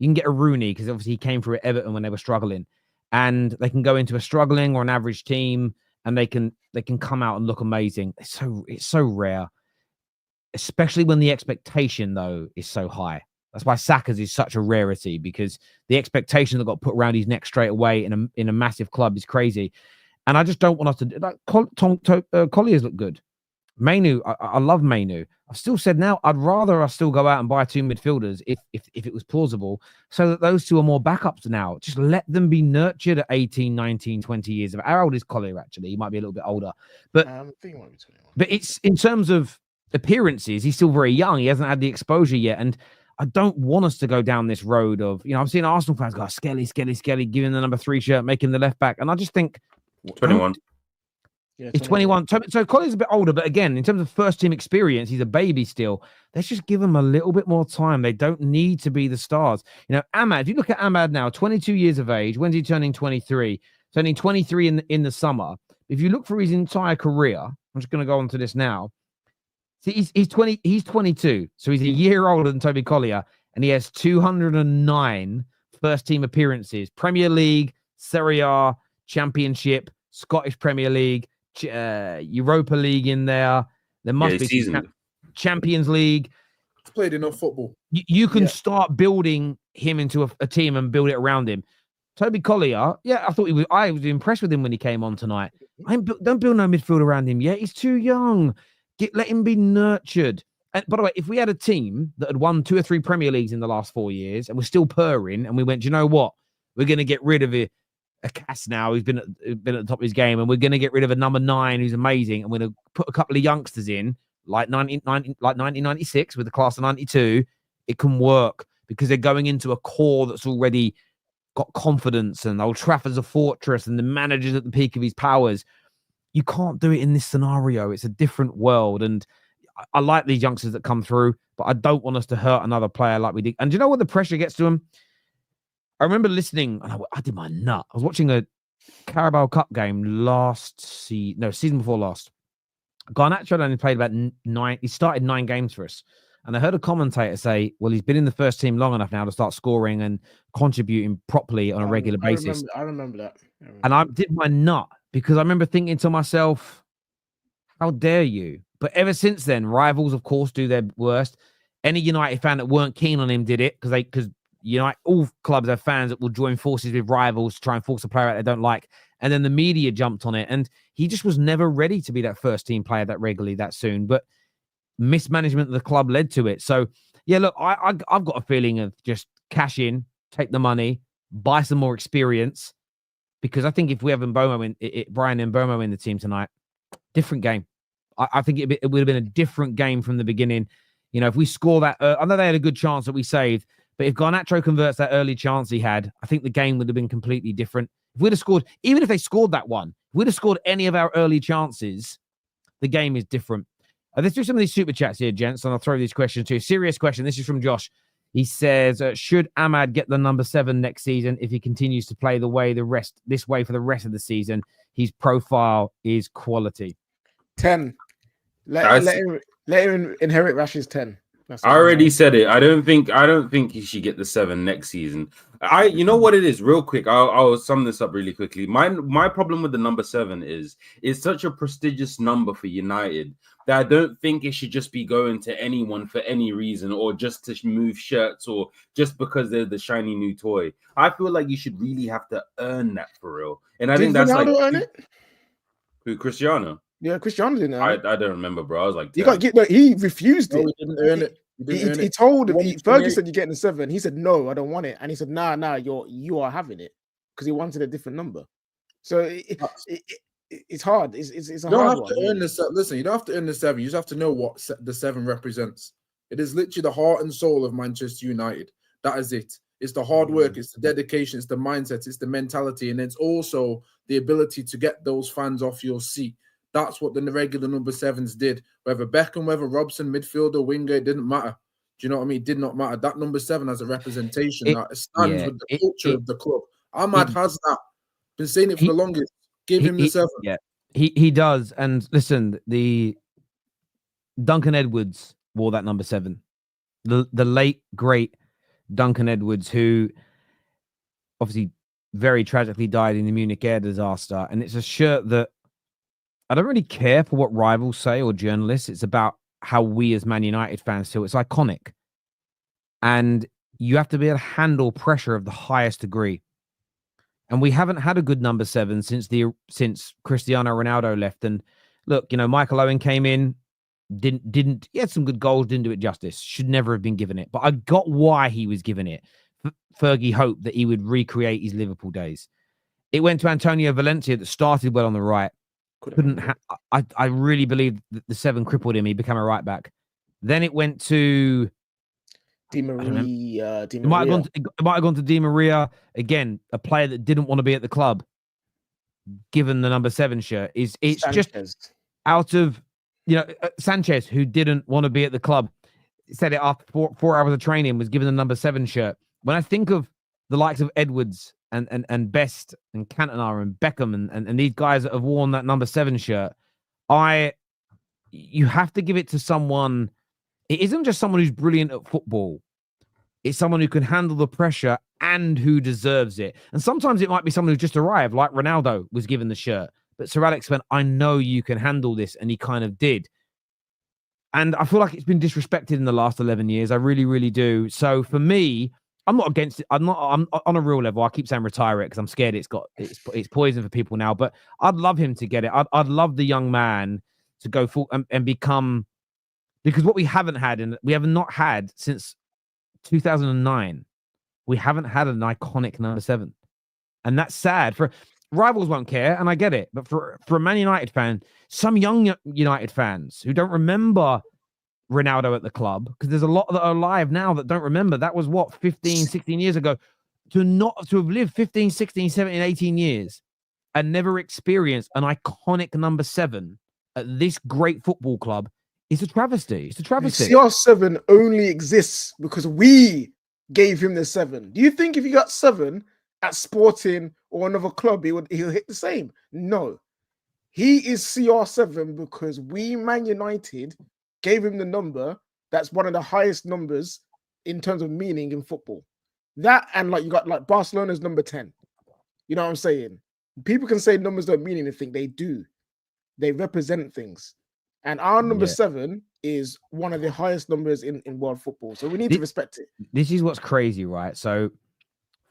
You can get a Rooney because obviously he came through at Everton when they were struggling, and they can go into a struggling or an average team, and they can come out and look amazing. It's so rare, especially when the expectation though is so high. That's why Saka's is such a rarity, because the expectation that got put around his neck straight away in a massive club is crazy. And I just don't want us to like Collier's look good. Mainu, I love Mainu. I've still said now I'd rather us still go out and buy two midfielders if it was plausible, so that those two are more backups now. Just let them be nurtured at 18, 19, 20 years of. How old is Collier actually? He might be a little bit older, but I think he might be 21. But it's in terms of appearances, he's still very young. He hasn't had the exposure yet, and I don't want us to go down this road of, I've seen Arsenal fans go, Skelly, giving the number 3 shirt, making the left back, and I just think 21. Yeah, he's 21. So Collier's a bit older, but again, in terms of first team experience, he's a baby still. Let's just give him a little bit more time. They don't need to be the stars. AMAD, if you look at AMAD now, 22 years of age. When's he turning 23? Turning 23 in the summer. If you look for his entire career, I'm just going to go on to this now. See, he's 20. He's 22, so he's a year older than Toby Collier, and he has 209 first team appearances: Premier League, Serie A, Championship, Scottish Premier League, Europa League in there. There must be Champions League. He's played enough football. You can start building him into a team and build it around him. Toby Collier, I was impressed with him when he came on tonight. Don't build no midfield around him yet. He's too young. Let him be nurtured. And by the way, if we had a team that had won 2 or 3 Premier Leagues in the last 4 years and we're still purring, and we went, you know what? We're going to get rid of a Cass now who's been at the top of his game, and we're going to get rid of a number 9 who's amazing, and we're going to put a couple of youngsters in, like 1996 with the class of 92. It can work because they're going into a core that's already got confidence, and Old Trafford's a fortress, and the manager's at the peak of his powers. You can't do it in this scenario. It's a different world. And I like these youngsters that come through, but I don't want us to hurt another player like we did. And do you know what the pressure gets to him? I remember listening, and I did my nut. I was watching a Carabao Cup game season before last. Garnacho only played about 9. He started 9 games for us. And I heard a commentator say, well, he's been in the first team long enough now to start scoring and contributing properly on a regular basis. I remember that. And I did my nut, because I remember thinking to myself, how dare you? But ever since then, rivals, of course, do their worst. Any United fan that weren't keen on him did it, because all clubs have fans that will join forces with rivals to try and force a player out they don't like. And then the media jumped on it. And he just was never ready to be that first team player that regularly, that soon. But mismanagement of the club led to it. So Yeah, look, I've got a feeling of just cash in, take the money, buy some more experience, because I think if we have Brian Mbomo in the team tonight, different game. I think it would have been a different game from the beginning. You know, if we score that, I know they had a good chance that we saved, but if Garnacho converts that early chance he had, I think the game would have been completely different. If we'd have scored, even if they scored that one, if we'd have scored any of our early chances, the game is different. Let's do some of these super chats here, gents, and I'll throw these questions to you. Serious question. This is from Josh. He says, should AMAD get the number 7 next season if he continues to play this way for the rest of the season? His profile is quality. 10. Let him inherit Rash's 10. I already said it. I don't think he should get the 7 next season. You know what it is, real quick. I'll sum this up really quickly. My problem with the number 7 is it's such a prestigious number for United that I don't think it should just be going to anyone for any reason, or just to move shirts, or just because they're the shiny new toy. I feel like you should really have to earn that for real. And I think that's Ronaldo earn it? Who, Cristiano? Yeah, Cristiano didn't earn it. I don't remember, bro. I was like, he refused it. No, he didn't earn it. He told him, Fergie said, you're getting a 7. He said, no, I don't want it. And he said, nah, you are having it, because he wanted a different number. So it's hard. It's a hard one. Listen, you don't have to earn the 7. You just have to know what the 7 represents. It is literally the heart and soul of Manchester United. That is it. It's the hard work, it's the dedication, it's the mindset, it's the mentality, and it's also the ability to get those fans off your seat. That's what the regular number 7s did. Whether Beckham, whether Robson, midfielder, winger, it didn't matter. Do you know what I mean? It did not matter. That number 7 has a representation that stands with the culture of the club. AMAD has that. Been saying it for the longest. Give him the 7. Yeah, he does. And listen, the Duncan Edwards wore that number 7. The late great Duncan Edwards, who obviously very tragically died in the Munich air disaster, and it's a shirt that I don't really care for what rivals say or journalists. It's about how we as Man United fans feel. It's iconic. And you have to be able to handle pressure of the highest degree. And we haven't had a good number 7 since Cristiano Ronaldo left. And look, you know, Michael Owen came in, he had some good goals, didn't do it justice. Should never have been given it. But I got why he was given it. Fergie hoped that he would recreate his Liverpool days. It went to Antonio Valencia that started well on the right. I really believe that the 7 crippled him. He became a right back. Then it went to Di Maria. It might have gone to Di Maria again, a player that didn't want to be at the club, given the number 7 shirt. It's Sanchez. Just out of, you know, Sanchez, who didn't want to be at the club, said it after 4 hours of training, was given the number 7 shirt. When I think of the likes of Edwards and Best and Cantona and Beckham and these guys that have worn that number 7 shirt, you have to give it to someone. It isn't just someone who's brilliant at football. It's someone who can handle the pressure and who deserves it. And sometimes it might be someone who's just arrived, like Ronaldo was given the shirt. But Sir Alex went, I know you can handle this. And he kind of did. And I feel like it's been disrespected in the last 11 years. I really, really do. So for me, I'm not against it. I'm on a real level. I keep saying retire it because I'm scared it's poison for people now. But I'd love him to get it. I'd love the young man to go full and become, because what we haven't had, and we have not had since 2009, we haven't had an iconic number 7. And that's sad. For rivals won't care, and I get it. But for a Man United fan, some young United fans who don't remember Ronaldo at the club, because there's a lot that are alive now that don't remember. That was what, 15, 16 years ago. To have lived 15, 16, 17, 18 years and never experienced an iconic number 7 at this great football club is a travesty. It's a travesty. CR7 only exists because we gave him the 7. Do you think if he got 7 at Sporting or another club, he'll hit the same? No. He is CR7 because we, Man United, gave him the number that's one of the highest numbers in terms of meaning in football. That, and like you got like Barcelona's number 10. You know what I'm saying? People can say numbers don't mean anything. They do. They represent things. And our number 7 is one of the highest numbers in world football. So we need to respect it. This is what's crazy, right? So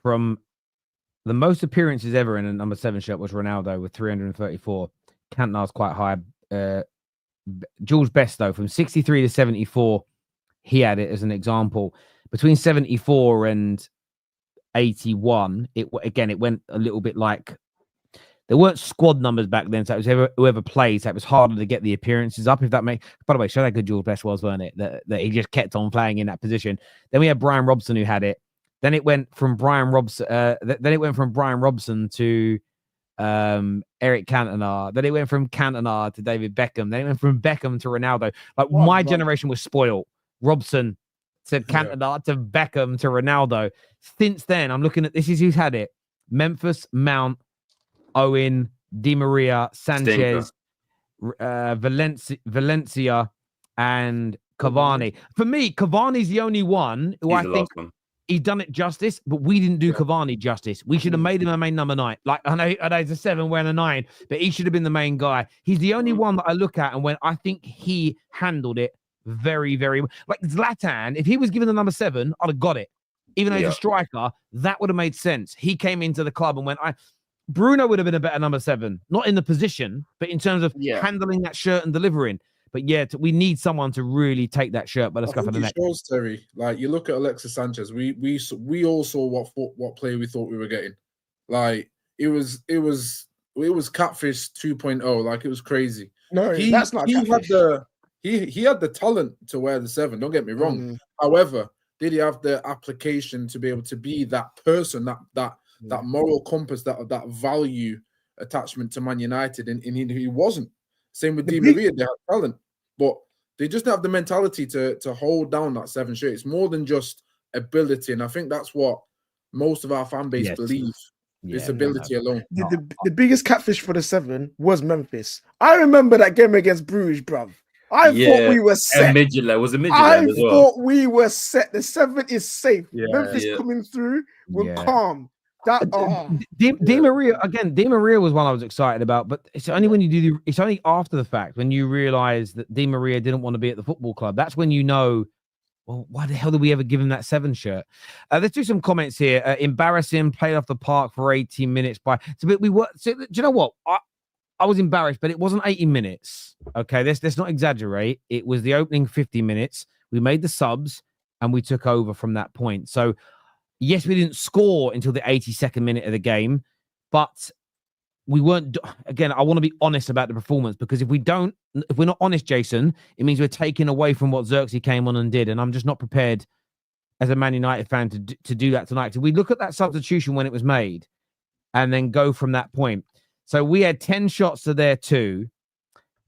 from the most appearances ever in a number 7 shirt was Ronaldo with 334. Cantona's quite high. Jules Best, though, from 63 to 74, he had it as an example. Between 74 and 81, it went a little bit like there weren't squad numbers back then, so it was whoever plays, so it was harder to get the appearances up. If that makes, by the way, show how good George Best was, weren't it? That he just kept on playing in that position. Then we had Brian Robson who had it. Then it went from Brian Robson. Then it went from Brian Robson to Eric Cantona. Then it went from Cantona to David Beckham. Then it went from Beckham to Ronaldo. Like my generation was spoiled. Robson to Cantona to Beckham to Ronaldo. Since then, I'm looking at this is who's had it: Memphis, Mount, Owen, Di Maria, Sanchez, Valencia, and Cavani. For me, Cavani's the only one who I think he's done it justice, but we didn't do Cavani justice. We should have made him a main number 9. Like I know he's a 7 wearing a 9, but he should have been the main guy. He's the only one that I look at and when I think he handled it very, very well. Like Zlatan, if he was given the number 7, I'd have got it. Even though he's a striker, that would have made sense. He came into the club and went, Bruno would have been a better number 7, not in the position, but in terms of handling that shirt and delivering. But yeah, we need someone to really take that shirt by the scruff of the neck. Shows, Terry, like you look at Alexis Sanchez, we all saw what player we thought we were getting. Like it was catfish 2.0. Like it was crazy. No, that's not. He had the talent to wear the 7. Don't get me wrong. However, did he have the application to be able to be that person, that moral compass, that value attachment to Man United, and he wasn't. Same with Di Maria, they had talent, but they just have the mentality to hold down that 7 shirt. It's more than just ability, and I think that's what most of our fan base believe. It's ability alone. The biggest catfish for the 7 was Memphis. I remember that game against Bruges, bruv. I thought we were set. I thought we were set. The 7 is safe. Memphis coming through. We're calm. Di Maria again. Di Maria was one I was excited about, but it's only when you do it's only after the fact when you realize that Di Maria didn't want to be at the football club. That's when you know, well, why the hell did we ever give him that 7 shirt? Let's do some comments here. Embarrassing, played off the park for 18 minutes by. So we were. So, do you know what? I was embarrassed, but it wasn't 80 minutes. Okay, let's not exaggerate. It was the opening 50 minutes. We made the subs and we took over from that point. So. Yes, we didn't score until the 82nd minute of the game, but we weren't. Again, I want to be honest about the performance because if we're not honest, Jason, it means we're taking away from what Zirkzee came on and did, and I'm just not prepared as a Man United fan to do that tonight. So we look at that substitution when it was made, and then go from that point. So we had 10 shots to their 2,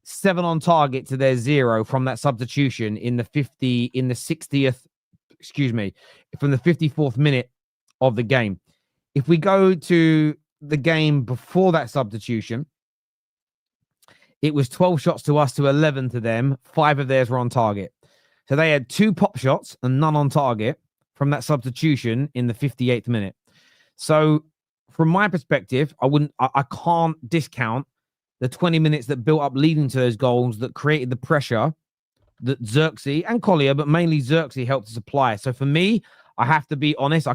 7 on target to their 0 from that substitution in the 60th. Excuse me, from the 54th minute of the game. If we go to the game before that substitution, it was 12 shots to us to 11 to them. 5 of theirs were on target. So they had 2 pop shots and none on target from that substitution in the 58th minute. So from my perspective, I can't discount the 20 minutes that built up leading to those goals that created the pressure that Zirkzee and Collier, but mainly Zirkzee helped to supply. So for me, I have to be honest. I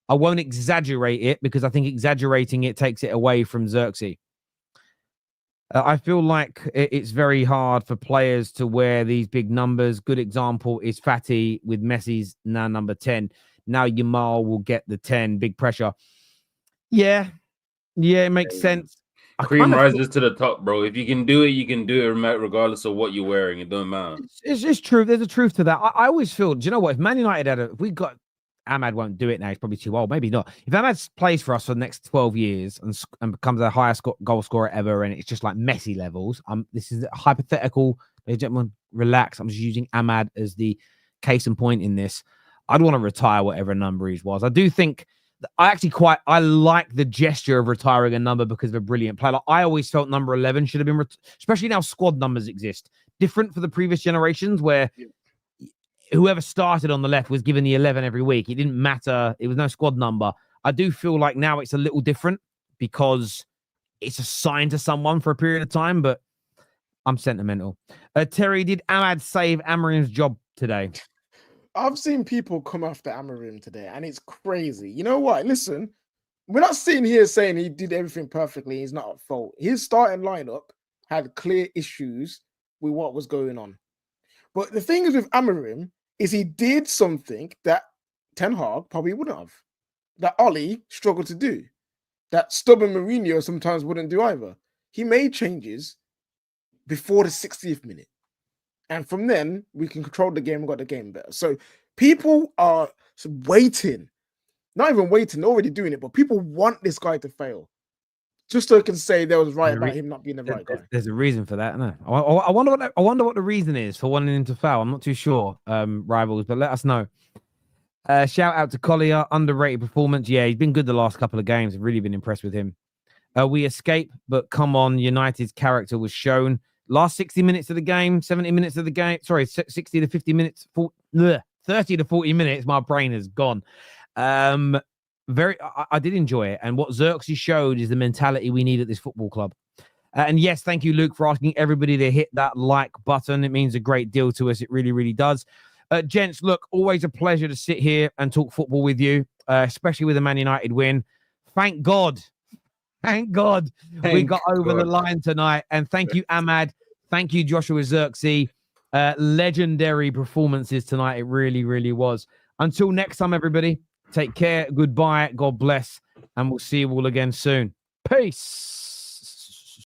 won't exaggerate it because I think exaggerating it takes it away from Zirkzee. I feel like it's very hard for players to wear these big numbers. Good example is Fatty with Messi's now number 10. Now Yamal will get the 10. Big pressure. Yeah, it makes sense. Cream rises to the top, bro. If you can do it, you can do it regardless of what you're wearing. It doesn't matter. It's true. There's a truth to that. I always feel, do you know what? If Man United if we got AMAD won't do it now. He's probably too old. Maybe not. If AMAD plays for us for the next 12 years and becomes the highest goal scorer ever, and it's just like Messi levels, this is hypothetical. Ladies and gentlemen, relax. I'm just using AMAD as the case in point in this. I'd want to retire whatever number he was. I do think I like the gesture of retiring a number because of a brilliant play. Like, I always felt number 11 should have been, especially now squad numbers exist. Different for the previous generations where whoever started on the left was given the 11 every week. It didn't matter. It was no squad number. I do feel like now it's a little different because it's assigned to someone for a period of time, but I'm sentimental. Terry, did AMAD save Amorim's job today? I've seen people come after Amorim today, and it's crazy. You know what? Listen, we're not sitting here saying he did everything perfectly. He's not at fault. His starting lineup had clear issues with what was going on. But the thing is with Amorim, is he did something that Ten Hag probably wouldn't have, that Ollie struggled to do, that stubborn Mourinho sometimes wouldn't do either. He made changes before the 60th minute. And from then, we can control the game and got the game better. So people are waiting, not even waiting, already doing it, but people want this guy to fail. Just so they can say they was right about him not being the right guy. There's a reason for that. No, I wonder what the reason is for wanting him to fail. I'm not too sure, rivals, but let us know. Shout out to Collier, underrated performance. Yeah, he's been good the last couple of games. I've really been impressed with him. We escape, but come on, United's character was shown. Last 60 minutes of the game, 70 minutes of the game. Sorry, 60 to 50 minutes, 30 to 40 minutes. My brain has gone. I did enjoy it. And what Zirkzee showed is the mentality we need at this football club. And yes, thank you, Luke, for asking everybody to hit that like button. It means a great deal to us. It really, really does. Gents, look, always a pleasure to sit here and talk football with you, especially with a Man United win. Thank God. Thank God we got over the line tonight. And thank you, AMAD. Thank you, Joshua Zirkzee. Legendary performances tonight. It really, really was. Until next time, everybody, take care. Goodbye. God bless. And we'll see you all again soon. Peace.